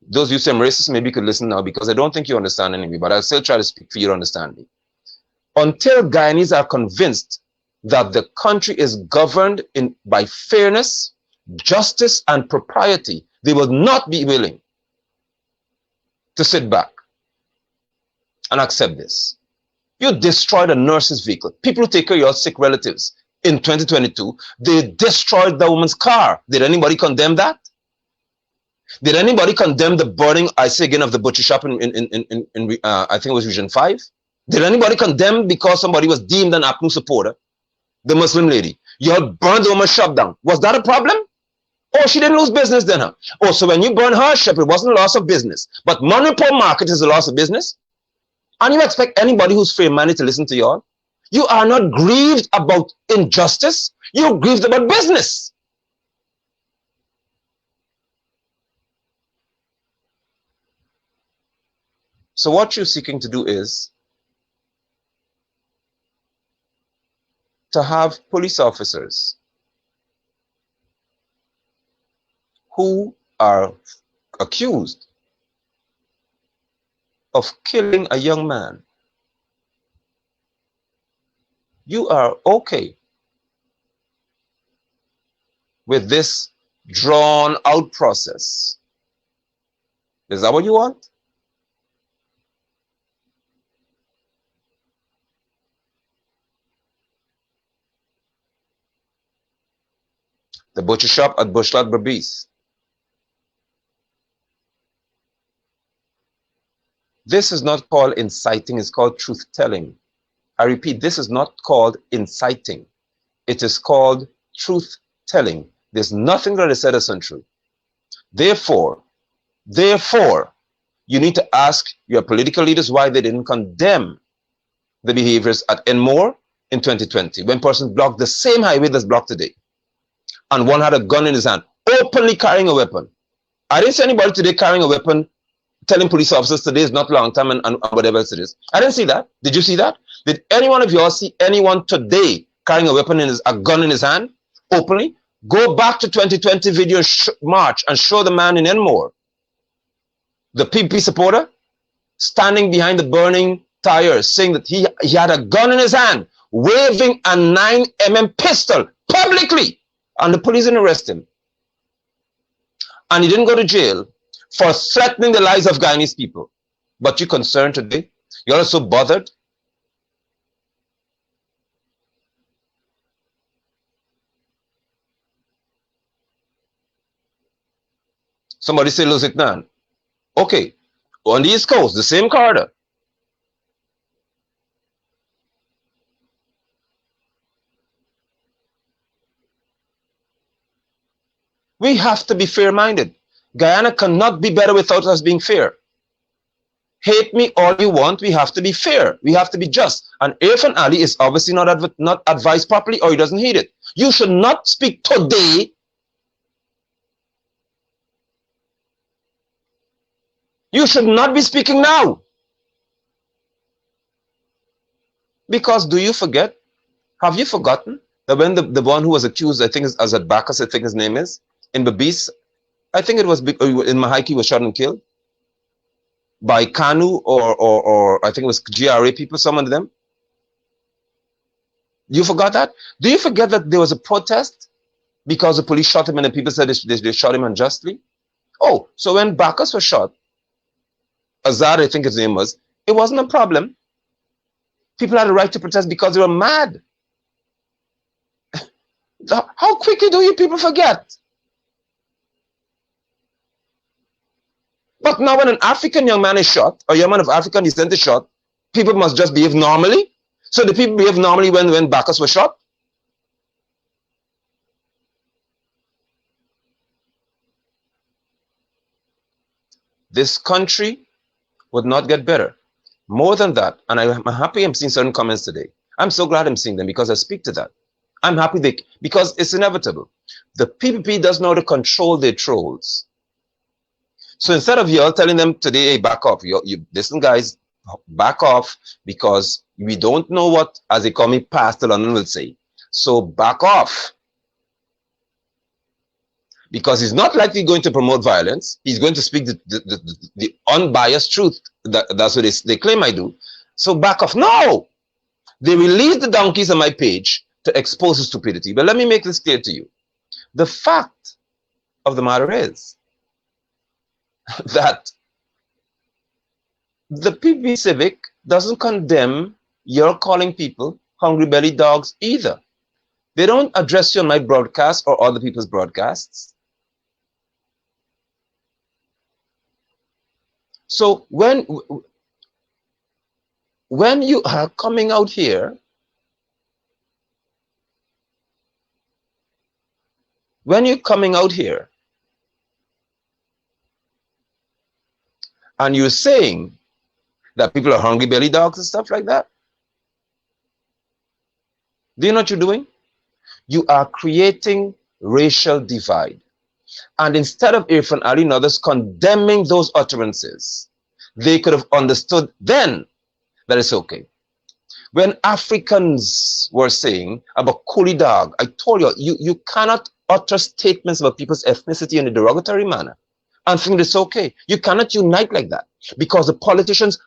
those you say I'm racist, maybe you could listen now because I don't think you understand me, but I'll still try to speak for you to understand me. Until Guyanese are convinced that the country is governed by fairness, justice, and propriety, they will not be willing to sit back and accept this. You destroyed a nurse's vehicle. People who take care of your sick relatives in 2022, they destroyed the woman's car. Did anybody condemn that? Did anybody condemn the burning, I say again, of the butcher shop in I think it was Region 5? Did anybody condemn because somebody was deemed an APNU supporter? The Muslim lady. You had burned the woman's shop down. Was that a problem? Oh, she didn't lose business then, huh? Oh, so when you burn her shop, it wasn't a loss of business. But Monrepo Market is a loss of business? And you expect anybody who's fair-minded to listen to y'all? You are not grieved about injustice. You're grieved about business. So what you're seeking to do is to have police officers who are accused of killing a young man. You are okay with this drawn out process. Is that what you want? The butcher shop at Bushlat Berbice. This is not called inciting, it's called truth-telling. I repeat, this is not called inciting. It is called truth-telling. There's nothing that is said as untrue. Therefore, you need to ask your political leaders why they didn't condemn the behaviors at Enmore in 2020, when persons blocked the same highway that's blocked today. And one had a gun in his hand, openly carrying a weapon. I didn't see anybody today carrying a weapon, telling police officers today is not long time and whatever else it is. I didn't see that. Did you see that? Did any one of y'all see anyone today carrying a weapon a gun in his hand, openly? Go back to 2020 video march and show the man in Enmore, the PPP supporter, standing behind the burning tires, saying that he had a gun in his hand, waving a 9mm pistol publicly, and the police didn't arrest him. And he didn't go to jail for threatening the lives of Guyanese people. But you're concerned today? You're so bothered? Somebody say Luziknan. Okay, on the East Coast, the same corridor. We have to be fair-minded. Guyana cannot be better without us being fair. Hate me all you want, we have to be fair. We have to be just. And Irfan Ali is obviously not advised properly, or he doesn't heed it. You should not speak today. You should not be speaking now. Because do you forget? Have you forgotten that when the one who was accused, I think as at Bacchus, I think his name is, in Babis, I think it was in Mahiki, was shot and killed by Kanu or I think it was GRA people, some of them. You forgot that? Do you forget that there was a protest because the police shot him and the people said they shot him unjustly? Oh, so when Bacchus was shot, Azad, I think his name was, it wasn't a problem. People had a right to protest because they were mad. How quickly do you people forget? But now when an African young man is shot, or a young man of African descent is shot, people must just behave normally. So the people behave normally when Bacchus was shot? This country would not get better. More than that, and I'm happy I'm seeing certain comments today. I'm so glad I'm seeing them because I speak to that. I'm happy because it's inevitable. The PPP does know how to control their trolls. So instead of y'all telling them today, hey, back off, you listen guys, back off, because we don't know what, as they call me, Pastor London will say. So back off. Because he's not likely going to promote violence. He's going to speak the unbiased truth. That's what they claim I do. So back off. No! They released the donkeys on my page to expose his stupidity. But let me make this clear to you. The fact of the matter is that the PPP Civic doesn't condemn your calling people hungry belly dogs either. They don't address you on my broadcast or other people's broadcasts. So when you are coming out here, and you're saying that people are hungry belly dogs and stuff like that, do you know what you're doing? You are creating racial divide. And instead of Irfan Ali and others condemning those utterances, they could have understood then that it's okay. When Africans were saying about coolie dog, I told you, you cannot utter statements about people's ethnicity in a derogatory manner and think it's okay. You cannot unite like that because the politicians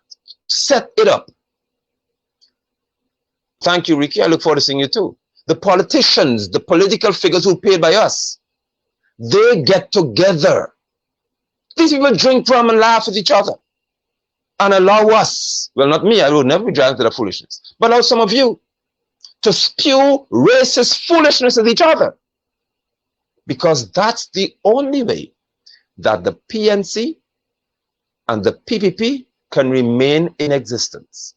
set it up. Thank you, Ricky. I look forward to seeing you too. The politicians, the political figures who paid by us, they get together. These people drink rum and laugh with each other and allow us, well, not me, I would never be dragged to that foolishness, but allow some of you to spew racist foolishness at each other, because that's the only way that the PNC and the PPP can remain in existence.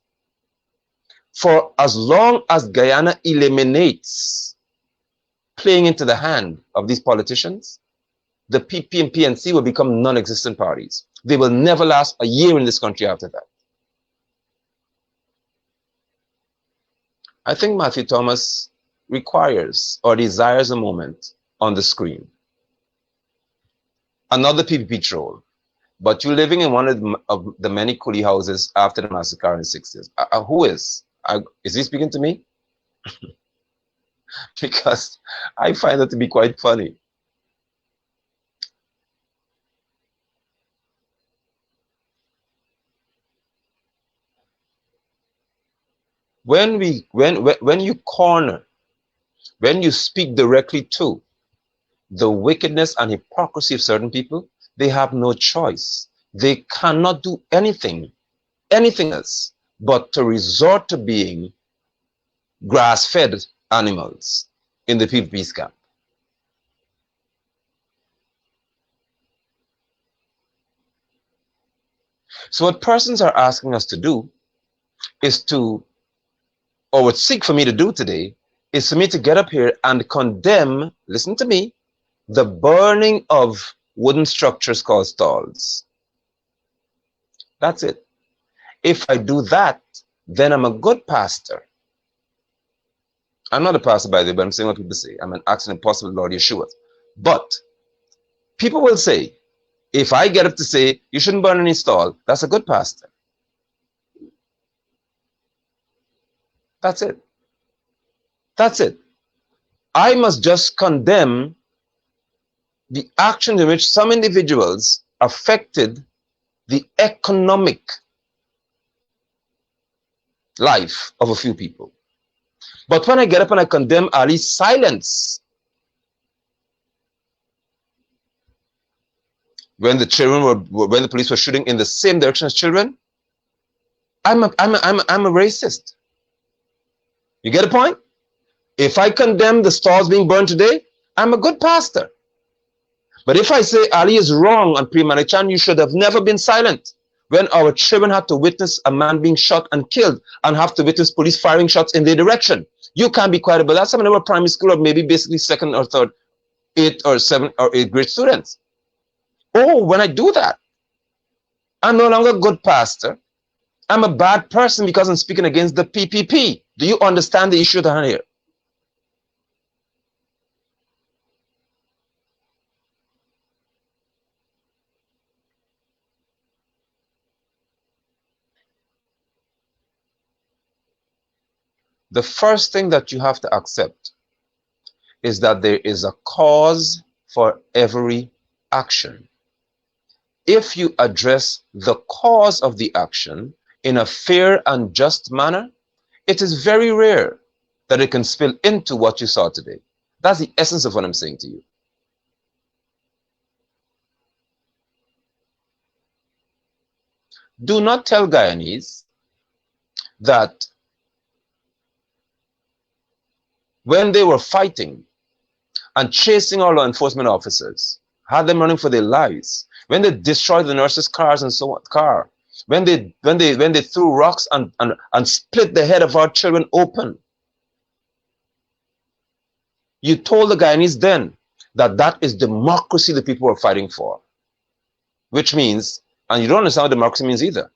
For as long as Guyana eliminates playing into the hand of these politicians, the PP and PNC will become non-existent parties. They will never last a year in this country after that. I think Matthew Thomas requires or desires a moment on the screen. Another PPP troll, but you're living in one of the many coolie houses after the massacre in the 60s. Who is? Is he speaking to me? Because I find that to be quite funny. When you corner, when you speak directly to the wickedness and hypocrisy of certain people, they have no choice. They cannot do anything else but to resort to being grass-fed animals in the PPP camp. So what persons are asking us to do is to, or would seek for me to do today, is for me to get up here and condemn, listen to me, the burning of wooden structures called stalls. That's it. If I do that, then I'm a good pastor. I'm not a pastor, by the way, but I'm saying what people say. I'm an acting apostle of Lord Yeshua. But people will say, if I get up to say, you shouldn't burn any stall, that's a good pastor. That's it. That's it. I must just condemn the action in which some individuals affected the economic life of a few people. But when I get up and I condemn Ali's silence, when the children when the police were shooting in the same direction as children, I'm a racist. You get a point? If I condemn the stalls being burned today, I'm a good pastor. But if I say Ali is wrong on Premanichan, you should have never been silent when our children had to witness a man being shot and killed and have to witness police firing shots in their direction. You can't be quiet about that. Some of them were primary school or maybe basically second or third, 8 or 7 or 8 grade students. Oh, when I do that, I'm no longer a good pastor. I'm a bad person because I'm speaking against the PPP. Do you understand the issue at hand here? The first thing that you have to accept is that there is a cause for every action. If you address the cause of the action in a fair and just manner, it is very rare that it can spill into what you saw today. That's the essence of what I'm saying to you. Do not tell Guyanese that when they were fighting and chasing our law enforcement officers, had them running for their lives, when they destroyed the nurses' cars and so on, when they threw rocks and split the head of our children open, you told the Guyanese then that that is democracy the people were fighting for. Which means, and you don't understand what democracy means either,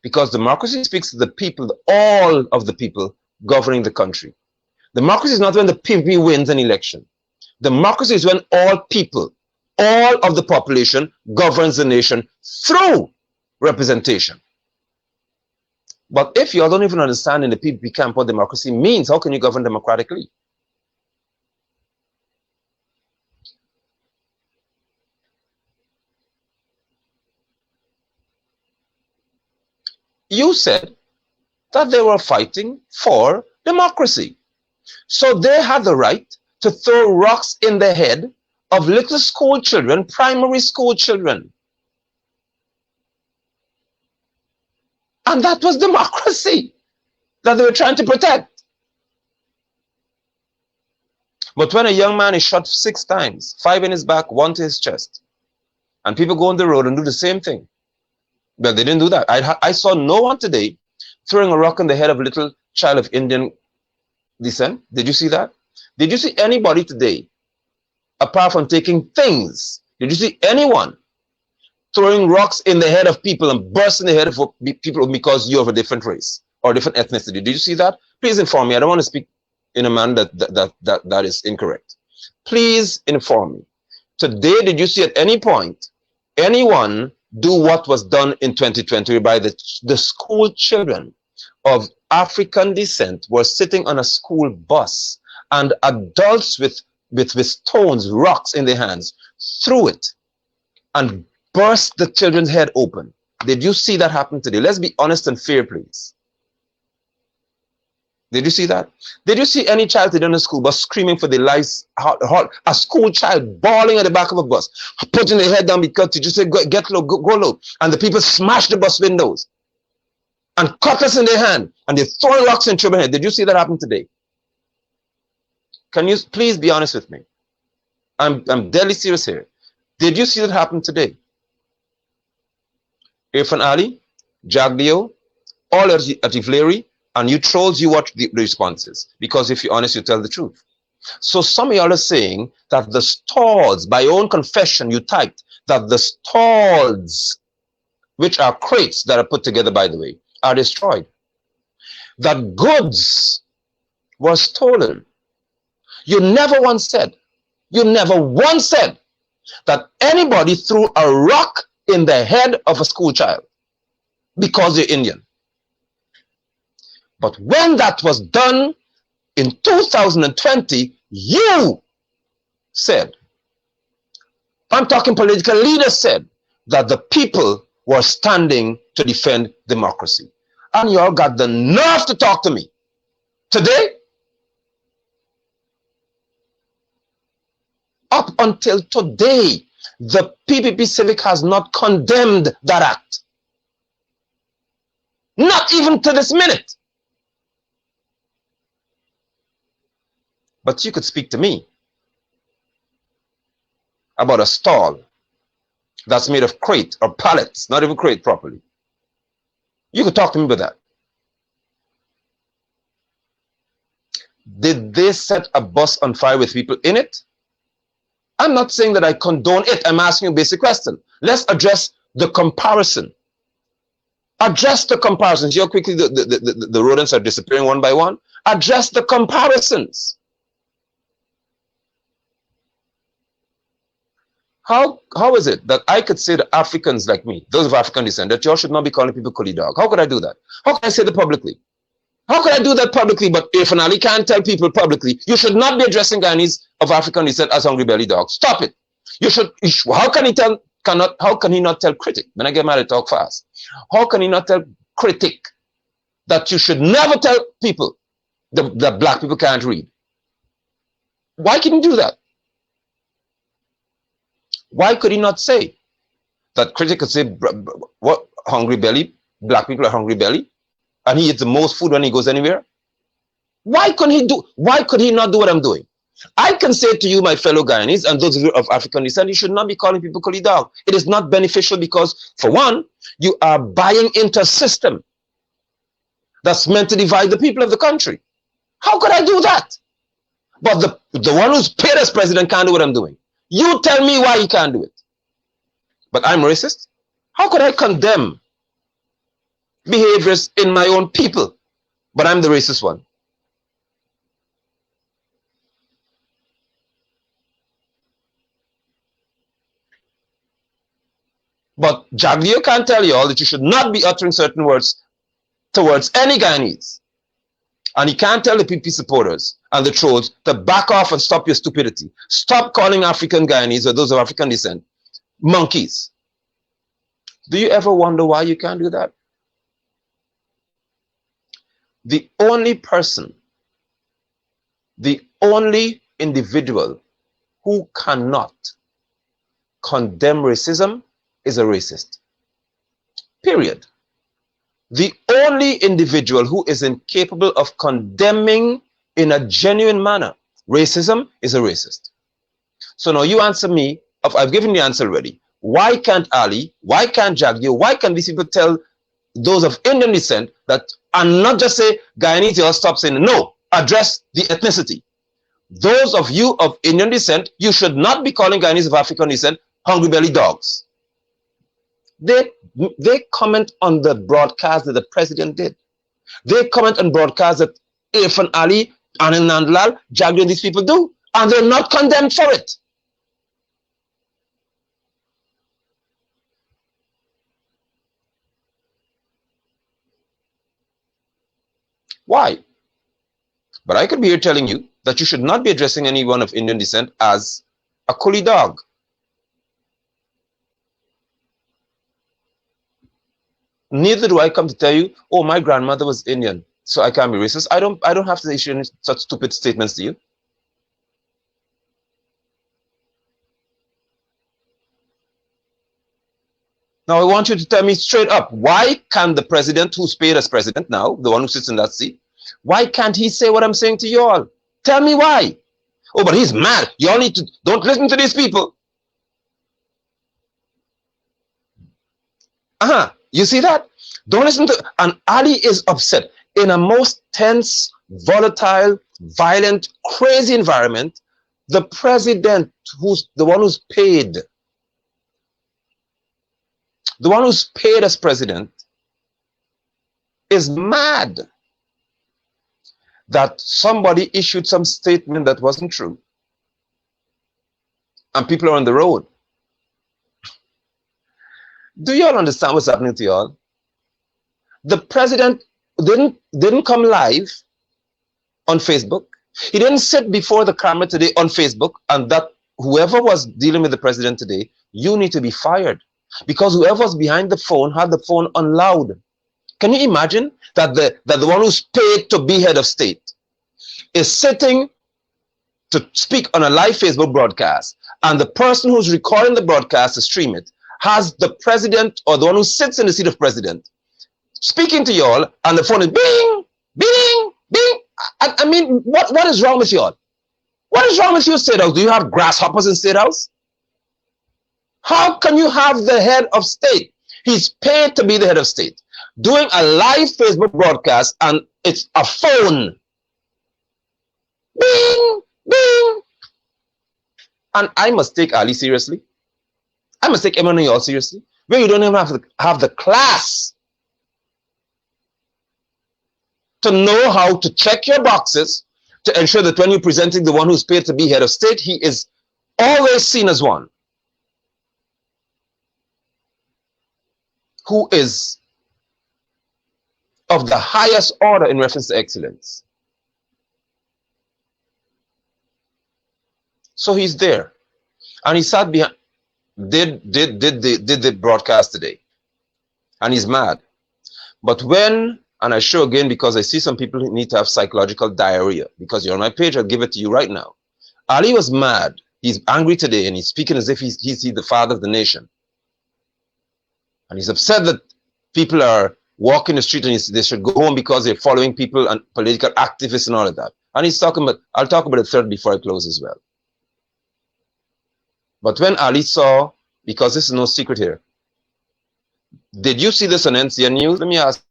because democracy speaks to the people, all of the people governing the country. Democracy is not when the PPP wins an election. Democracy is when all people, all of the population governs the nation through representation. But if you don't even understand in the PPP camp what democracy means, how can you govern democratically? You said that they were fighting for democracy. So they had the right to throw rocks in the head of little school children, primary school children. And that was democracy that they were trying to protect. But when a young man is shot 6 times, 5 in his back, 1 to his chest, and people go on the road and do the same thing, But they didn't do that. I saw no one today throwing a rock on the head of a little child of Indian descent. Did you see that? Did you see anybody today, apart from taking things, did you see anyone throwing rocks in the head of people and bursting the head of people because you're of a different race or different ethnicity? Did you see that? Please inform me. I don't want to speak in a manner that is incorrect. Please inform me. Today, did you see at any point anyone do what was done in 2020 by the school children of African descent were sitting on a school bus and adults with stones, rocks in their hands, threw it and burst the children's head open? Did you see that happen today? Let's be honest and fair, please. Did you see that? Did you see any child today on the school bus screaming for their lives? A school child bawling at the back of a bus, putting their head down because you just say, get low, go low. And the people smashed the bus windows and cutlass in their hand and they're throwing rocks in children's head. Did you see that happen today? Can you please be honest with me? I'm deadly serious here. Did you see that happen today? Irfan Ali, Jagdeo, all at Ivleri, and you trolls, you watch the responses. Because if you're honest, you tell the truth. So some of y'all are saying that the stalls, by your own confession, you typed that the stalls, which are crates that are put together, by the way, are destroyed. That goods were stolen. You never once said that anybody threw a rock in the head of a school child because they're Indian. But when that was done in 2020, you said, I'm talking political leaders said, that the people were standing to defend democracy. And you all got the nerve to talk to me. Today, up until today, the PPP Civic has not condemned that act. Not even to this minute. But you could speak to me about a stall that's made of crate or pallets, not even crate properly. You could talk to me about that. Did they set a bus on fire with people in it? I'm not saying that I condone it. I'm asking you a basic question. Let's address the comparison. Address the comparisons. See how quickly the rodents are disappearing one by one? Address the comparisons. How is it that I could say to Africans like me, those of African descent, that y'all should not be calling people coolie dog? How could I do that? How can I say that publicly? How could I do that publicly? But Irfan Ali can't tell people publicly, you should not be addressing Guyanese of African descent as hungry belly dogs. Stop it. How can he not tell critic? When I get mad, I talk fast. How can he not tell critic that you should never tell people that black people can't read? Why can he do that? Why could he not say that critic could say, what, hungry belly, black people are hungry belly, and he eats the most food when he goes anywhere? Why could he not do what I'm doing? I can say to you, my fellow Guyanese, and those of you of African descent, you should not be calling people coolie dog. It is not beneficial because, for one, you are buying into a system that's meant to divide the people of the country. How could I do that? But the one who's paid as president can't do what I'm doing. You tell me why he can't do it. But I'm racist? How could I condemn behaviors in my own people, but I'm the racist one? But Jagdeo can't tell you all that you should not be uttering certain words towards any Guyanese. And he can't tell the PP supporters and the trolls to back off and stop your stupidity. Stop calling African Guyanese or those of African descent monkeys. Do you ever wonder why you can't do that? The only person, the only individual who cannot condemn racism is a racist. Period. The only individual who is incapable of condemning in a genuine manner racism is a racist. So now you answer me, I've given the answer already. Why can't Ali, why can't Jagdeo, why can't these people tell those of Indian descent that, and not just say Guyanese, or stop saying no, address the ethnicity. Those of you of Indian descent, you should not be calling Guyanese of African descent hungry belly dogs. They comment on the broadcast that the president did. They comment on broadcasts that Irfan Ali, Anand Nandlal, Jagdeo, and these people do, and they're not condemned for it. Why? But I could be here telling you that you should not be addressing anyone of Indian descent as a coolie dog. Neither do I come to tell you, oh, my grandmother was Indian, so I can't be racist. I don't have to issue any such stupid statements to you. Now I want you to tell me straight up, why can the president who's paid as president now, the one who sits in that seat, why can't he say what I'm saying to you all? Tell me why. Oh, but he's mad. You all need to, don't listen to these people. You see that? Don't listen to, and Ali is upset in a most tense, volatile, violent, crazy environment. The president, who's the one who's paid, the one who's paid as president, is mad that somebody issued some statement that wasn't true, and people are on the road. Do you all understand what's happening to y'all? The president didn't come live on Facebook. He didn't sit before the camera today on Facebook, and that whoever was dealing with the president today, you need to be fired, because whoever was behind the phone had the phone on loud. Can you imagine that the one who's paid to be head of state is sitting to speak on a live Facebook broadcast, and the person who's recording the broadcast to stream it has the president, or the one who sits in the seat of president, speaking to y'all, and the phone is bing, bing, bing. I mean, what is wrong with y'all? What is wrong with you, State House? Do you have grasshoppers in State House? How can you have the head of state? He's paid to be the head of state, doing a live Facebook broadcast, and it's a phone. Bing, bing. And I must take Ali seriously. I must take everyone of y'all seriously, where you don't even have the class to know how to check your boxes to ensure that when you're presenting the one who's paid to be head of state, he is always seen as one who is of the highest order in reference to excellence. So he's there, and he sat behind, did the broadcast today, and he's mad. But when, and I show again because I see some people who need to have psychological diarrhea, because you're on my page, I'll give it to you right now. Ali was mad. He's angry today, and he's speaking as if he's the father of the nation. And he's upset that people are walking the street and they should go home because they're following people and political activists and all of that. And he's talking about, I'll talk about the third before I close as well. But when Ali saw, because this is no secret here, did you see this on NCN News? Let me ask.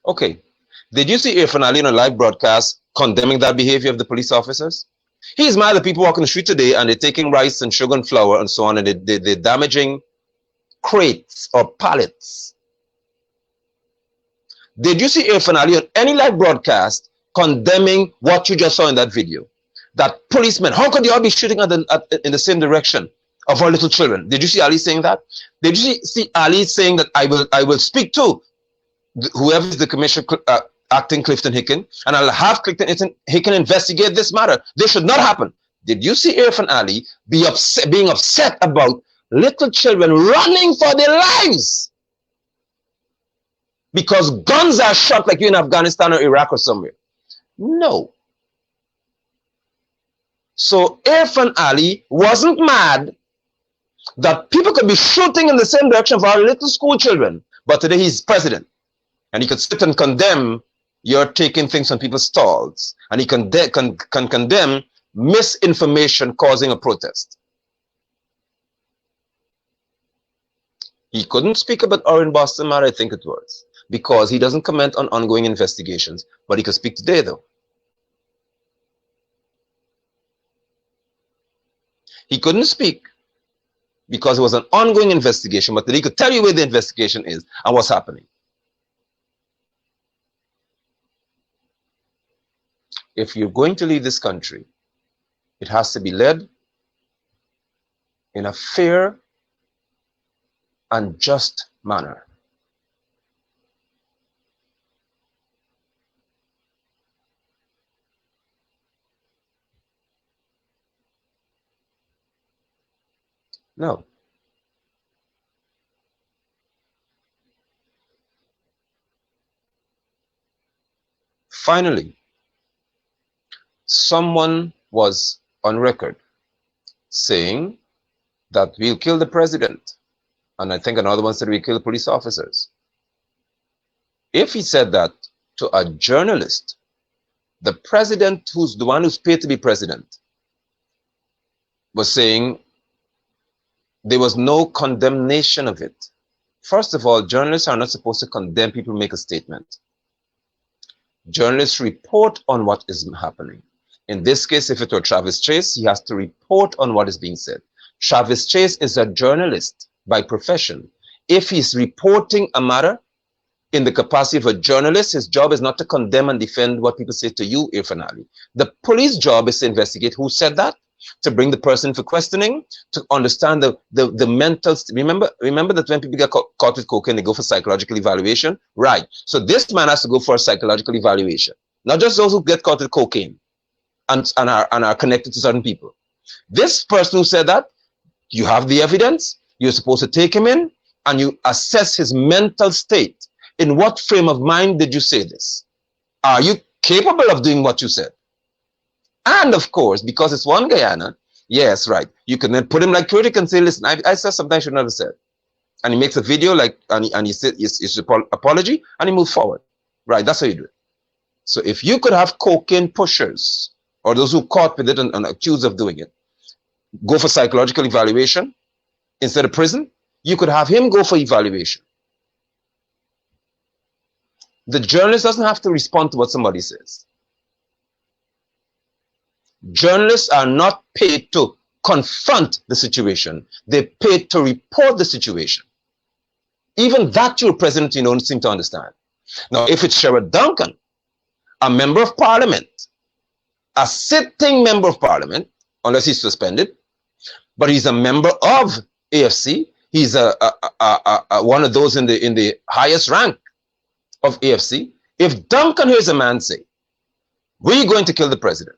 Okay, did you see Irfan Ali on a live broadcast condemning that behavior of the police officers? He's mad at people walking the street today, and they're taking rice and sugar and flour and so on, and they're damaging crates or pallets. Did you see Irfan Ali on any live broadcast condemning what you just saw in that video? That policemen, how could they all be shooting in the same direction of our little children? Did you see Ali saying that? Did you see Ali saying that I will speak to whoever is the commissioner acting Clifton Hicken, and I'll have Clifton Hicken investigate this matter? This should not happen. Did you see Irfan Ali being upset about little children running for their lives because guns are shot like you in Afghanistan or Iraq or somewhere? No. So Irfan Ali wasn't mad that people could be shooting in the same direction of our little school children, but today he's president, and he could sit and condemn you're taking things from people's stalls, and he can condemn misinformation causing a protest. He couldn't speak about Orange Boston matter, I think it was, because he doesn't comment on ongoing investigations, but he could speak today though. He couldn't speak because it was an ongoing investigation, but he could tell you where the investigation is and what's happening. If you're going to leave this country, it has to be led in a fair and just manner. No. Finally, someone was on record saying that we'll kill the president. And I think another one said we'll kill the police officers. If he said that to a journalist, the president, who's the one who's paid to be president, was saying there was no condemnation of it. First of all, journalists are not supposed to condemn people who make a statement. Journalists report on what is happening. In this case, if it were Travis Chase, he has to report on what is being said. Travis Chase is a journalist by profession. If he's reporting a matter in the capacity of a journalist, his job is not to condemn and defend what people say to you, Irfan Ali. The police job is to investigate who said that, to bring the person for questioning, to understand the mental. Remember that when people get caught with cocaine, they go for psychological evaluation, right? So this man has to go for a psychological evaluation, not just those who get caught with cocaine and are connected to certain people. This person who said that, you have the evidence, you're supposed to take him in and you assess his mental state. In what frame of mind did you say this? Are you capable of doing what you said? And of course, because it's one Guyana, yes, right, you can then put him like critic and say, listen, I said something I should not have said. And he makes a video like, and he said his apology, and he moves forward. Right, that's how you do it. So if you could have cocaine pushers, or those who caught with it and accused of doing it, go for psychological evaluation instead of prison, you could have him go for evaluation. The journalist doesn't have to respond to what somebody says. Journalists are not paid to confront the situation. They're paid to report the situation. Even that your president, you don't seem to understand. Now, if it's Sherrod Duncan, a member of parliament, a sitting member of parliament, unless he's suspended, but he's a member of AFC, he's one of those in the highest rank of AFC. If Duncan hears a man say, we're going to kill the president,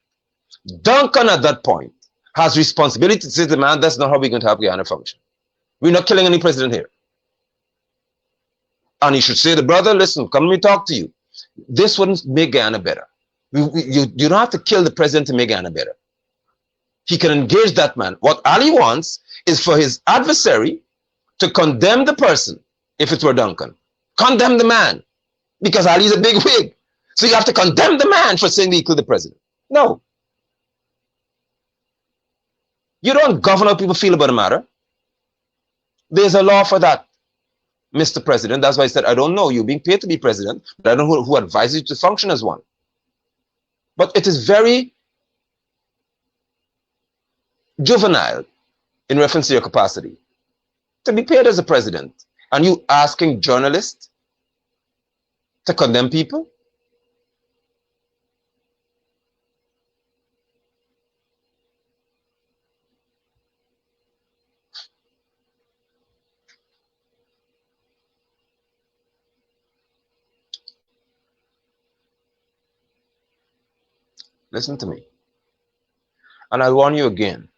Duncan at that point has responsibility to say to the man, that's not how we're going to have Guyana function. We're not killing any president here. And he should say to the brother, listen, come let me talk to you. This wouldn't make Guyana better. You don't have to kill the president to make Guyana better. He can engage that man. What Ali wants is for his adversary to condemn the person, if it were Duncan. Condemn the man, because Ali is a big wig. So you have to condemn the man for saying he killed the president. No. You don't govern how people feel about a matter. There's a law for that, Mr. President. That's why I said, I don't know. You're being paid to be president, but I don't know who advises you to function as one. But it is very juvenile in reference to your capacity to be paid as a president. And you asking journalists to condemn people? Listen to me. And I'll warn you again.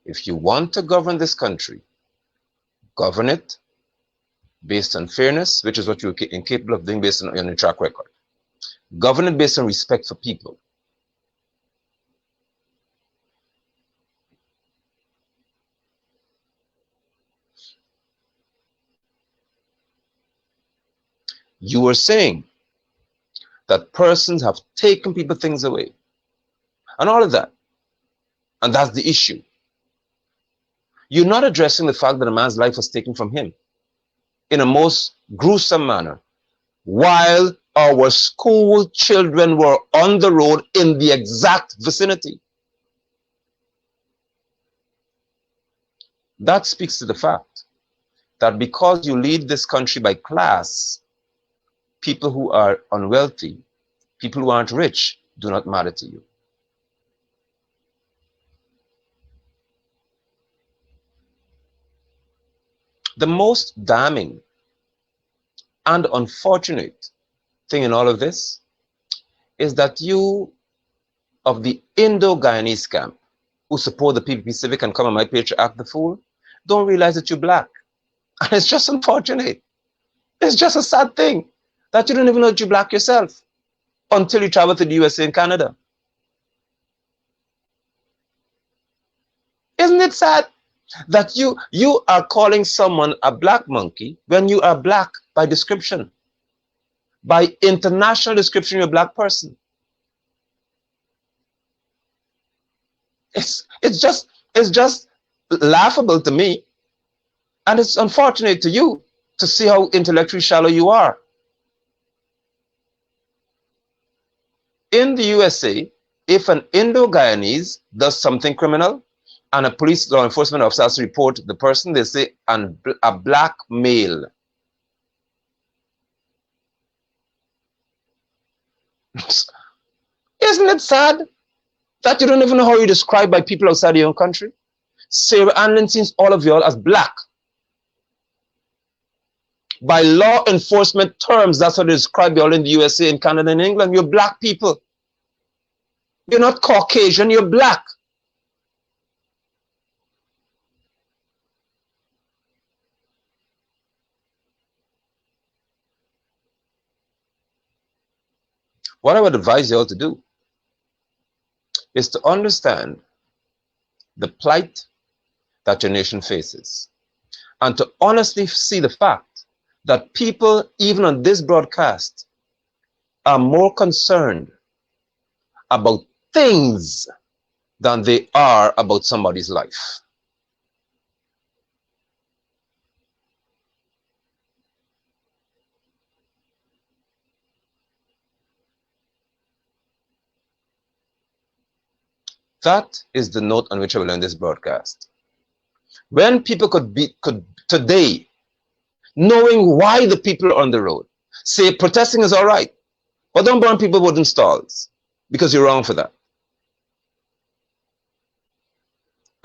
If you want to govern this country, govern it based on fairness, which is what you're incapable of doing based on your track record. Govern it based on respect for people. You were saying that persons have taken people things away and all of that. And that's the issue. You're not addressing the fact that a man's life was taken from him in a most gruesome manner while our school children were on the road in the exact vicinity. That speaks to the fact that because you lead this country by class, people who are unwealthy, people who aren't rich, do not matter to you. The most damning and unfortunate thing in all of this is that you of the Indo-Guyanese camp who support the PPP Civic and come on my page to act the fool don't realize that you're black. And it's just unfortunate. It's just a sad thing that you don't even know that you're black yourself until you travel to the USA and Canada. Isn't it sad that you are calling someone a black monkey when you are black by description? By international description, you're a black person. It's just laughable to me, and it's unfortunate to you to see how intellectually shallow you are. In the USA, if an Indo-Guyanese does something criminal and a police law enforcement officer has to report the person, they say a black male. Isn't it sad that you don't even know how you describe by people outside your own country? Sarah Anlin sees all of y'all as black. By law enforcement terms, that's how they describe y'all in the USA and Canada and England. You're black people. You're not Caucasian, you're black. What I would advise y'all to do is to understand the plight that your nation faces and to honestly see the fact that people, even on this broadcast, are more concerned about things than they are about somebody's life. That is the note on which I will end this broadcast. When people could today, knowing why the people are on the road, say protesting is all right, but don't burn people wooden stalls, because you're wrong for that.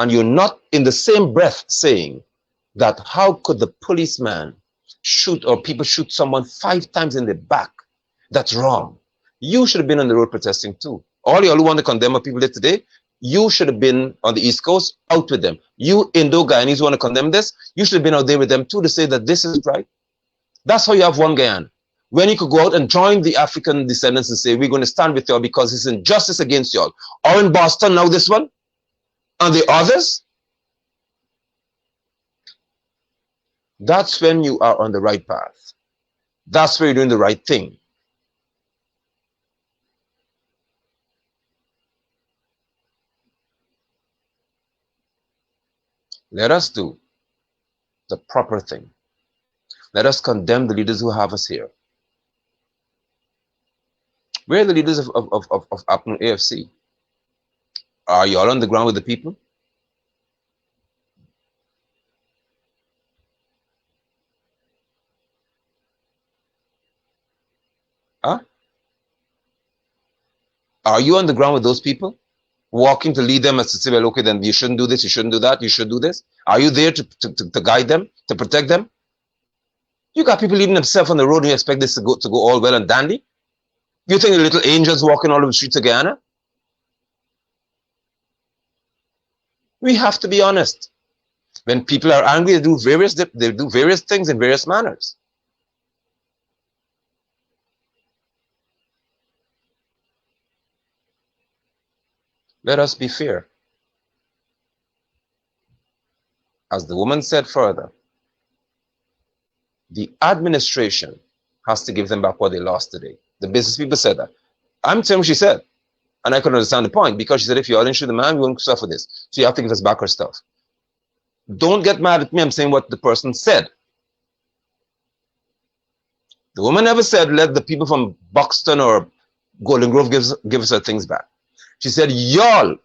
And you're not in the same breath saying that how could the policeman shoot or people shoot someone 5 times in the back? That's wrong. You should have been on the road protesting too. All y'all who want to condemn what people did today, you should have been on the East Coast, out with them. You Indo-Guyanese want to condemn this, you should have been out there with them too to say that this is right. That's how you have one Guyana. When you could go out and join the African descendants and say, we're going to stand with y'all because it's injustice against y'all. Or in Boston, now this one, and the others. That's when you are on the right path. That's where you're doing the right thing. Let us do the proper thing. Let us condemn the leaders who have us here. Where are the leaders of APNU AFC? Are you all on the ground with the people? Huh? Are you on the ground with those people? Walking to lead them as to say, well, okay, then you shouldn't do this, you shouldn't do that, you should do this. Are you there to guide them, to protect them? You got people leaving themselves on the road and you expect this to go all well and dandy? You think the little angels walking all over the streets of Guyana? We have to be honest. When people are angry, they do various things in various manners. Let us be fair. As the woman said further, the administration has to give them back what they lost today. The business people said that. I'm telling what she said. And I could understand the point, because she said, if you all insure the man, we won't suffer this. So you have to give us back our stuff. Don't get mad at me. I'm saying what the person said. The woman never said, let the people from Buxton or Golden Grove give us our things back. She said, y'all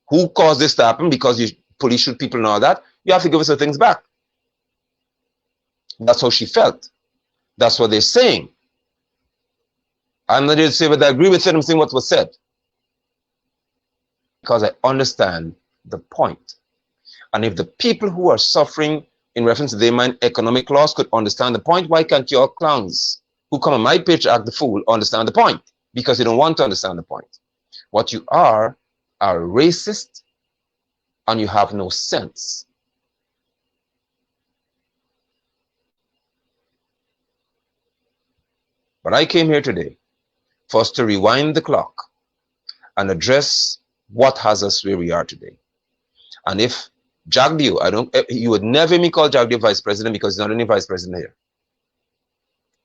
who caused this to happen, because you police shoot people and all that, you have to give us our things back. That's how she felt. That's what they're saying. I'm not here to say whether I agree with it. I'm saying what was said, because I understand the point. And if the people who are suffering in reference to their mind economic loss could understand the point, why can't you all clowns who come on my page act the fool understand the point? Because they don't want to understand the point. What you are racist, and you have no sense. But I came here today for us to rewind the clock and address what has us where we are today. And if Jagdeo, you would never hear me call Jagdeo vice president, because he's not any vice president here.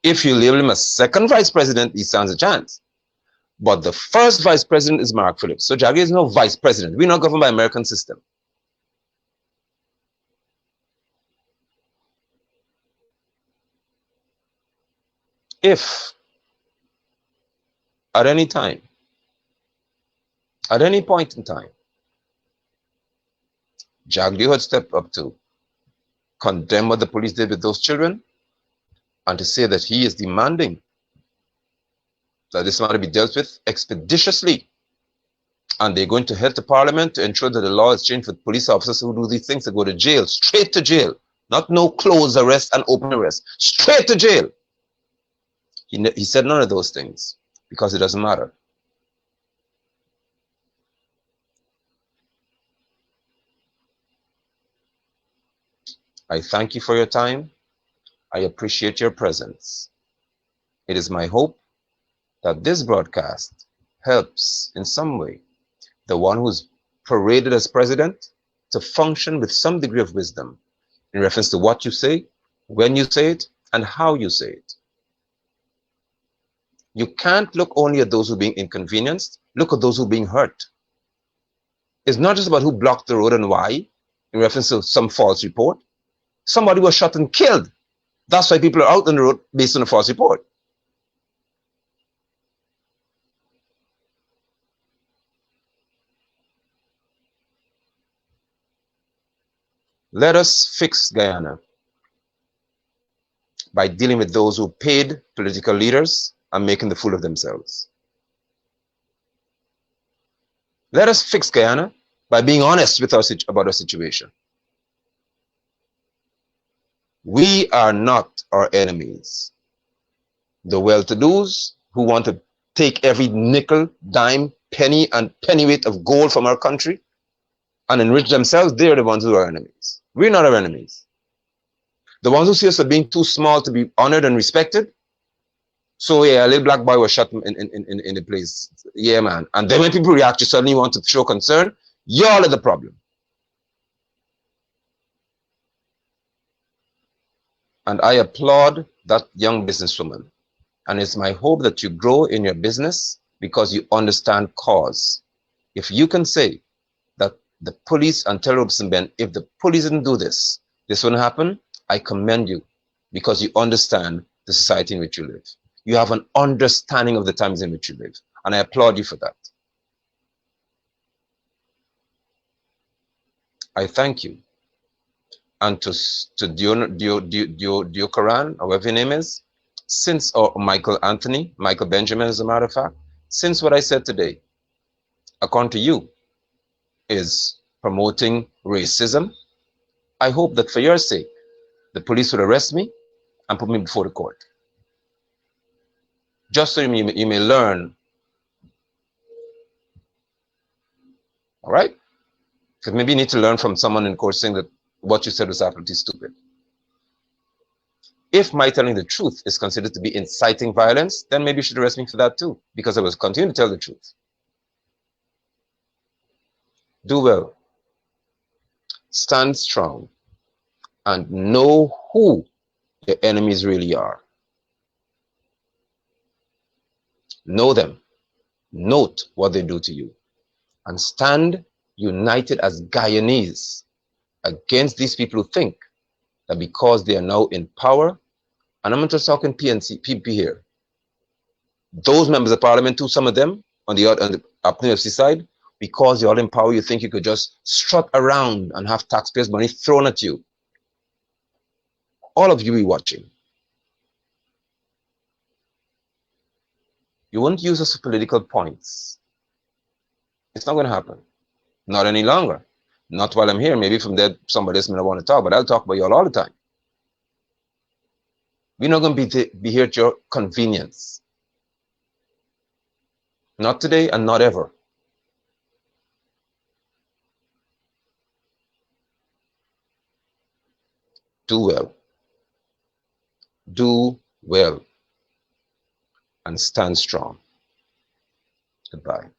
If you label him a second vice president, he stands a chance. But the first vice president is Mark Phillips. So Jagdeo is no vice president. We're not governed by American system. If at any time, at any point in time, Jagdeo had stepped up to condemn what the police did with those children, and to say that he is demanding that this matter be dealt with expeditiously, and they're going to head to Parliament to ensure that the law is changed for police officers who do these things to go to jail, straight to jail, not no closed arrest and open arrest, straight to jail. He said none of those things, because it doesn't matter. I thank you for your time. I appreciate your presence. It is my hope that this broadcast helps in some way the one who's paraded as president to function with some degree of wisdom in reference to what you say, when you say it, and how you say it. You can't look only at those who are being inconvenienced, look at those who are being hurt. It's not just about who blocked the road and why, in reference to some false report. Somebody was shot and killed. That's why people are out on the road based on a false report. Let us fix Guyana by dealing with those who paid political leaders and making the fool of themselves. Let us fix Guyana by being honest with about our situation. We are not our enemies. The well-to-dos who want to take every nickel, dime, penny, and pennyweight of gold from our country and enrich themselves, they're the ones who are enemies. We're not our enemies. The ones who see us as being too small to be honored and respected. So yeah, a little black boy was shot in the place. Yeah, man. And then when people react, you suddenly want to show concern. Y'all are the problem. And I applaud that young businesswoman. And it's my hope that you grow in your business because you understand cause. If you can say that the police and Terry Robson Ben, if the police didn't do this, this wouldn't happen, I commend you because you understand the society in which you live. You have an understanding of the times in which you live. And I applaud you for that. I thank you. And to Dio Karan, or whatever your name is, or Michael Benjamin, as a matter of fact, since what I said today, according to you, is promoting racism, I hope that for your sake, the police would arrest me and put me before the court. Just so you may learn. All right? Because maybe you need to learn from someone in court saying that what you said was absolutely stupid. If my telling the truth is considered to be inciting violence, then maybe you should arrest me for that too, because I will continue to tell the truth. Do well. Stand strong. And know who your enemies really are. Know them, note what they do to you, and stand united as Guyanese against these people who think that because they are now in power, and I'm not just talking PNC, PP here, those members of parliament too, some of them on the UFC side, because you're all in power, you think you could just strut around and have taxpayers' money thrown at you. All of you be watching. You won't use us for political points. It's not going to happen. Not any longer. Not while I'm here. Maybe from there somebody else may not want to talk, but I'll talk about you all the time. We're not going to be here at your convenience. Not today and not ever. Do well. Do well. And stand strong. Goodbye.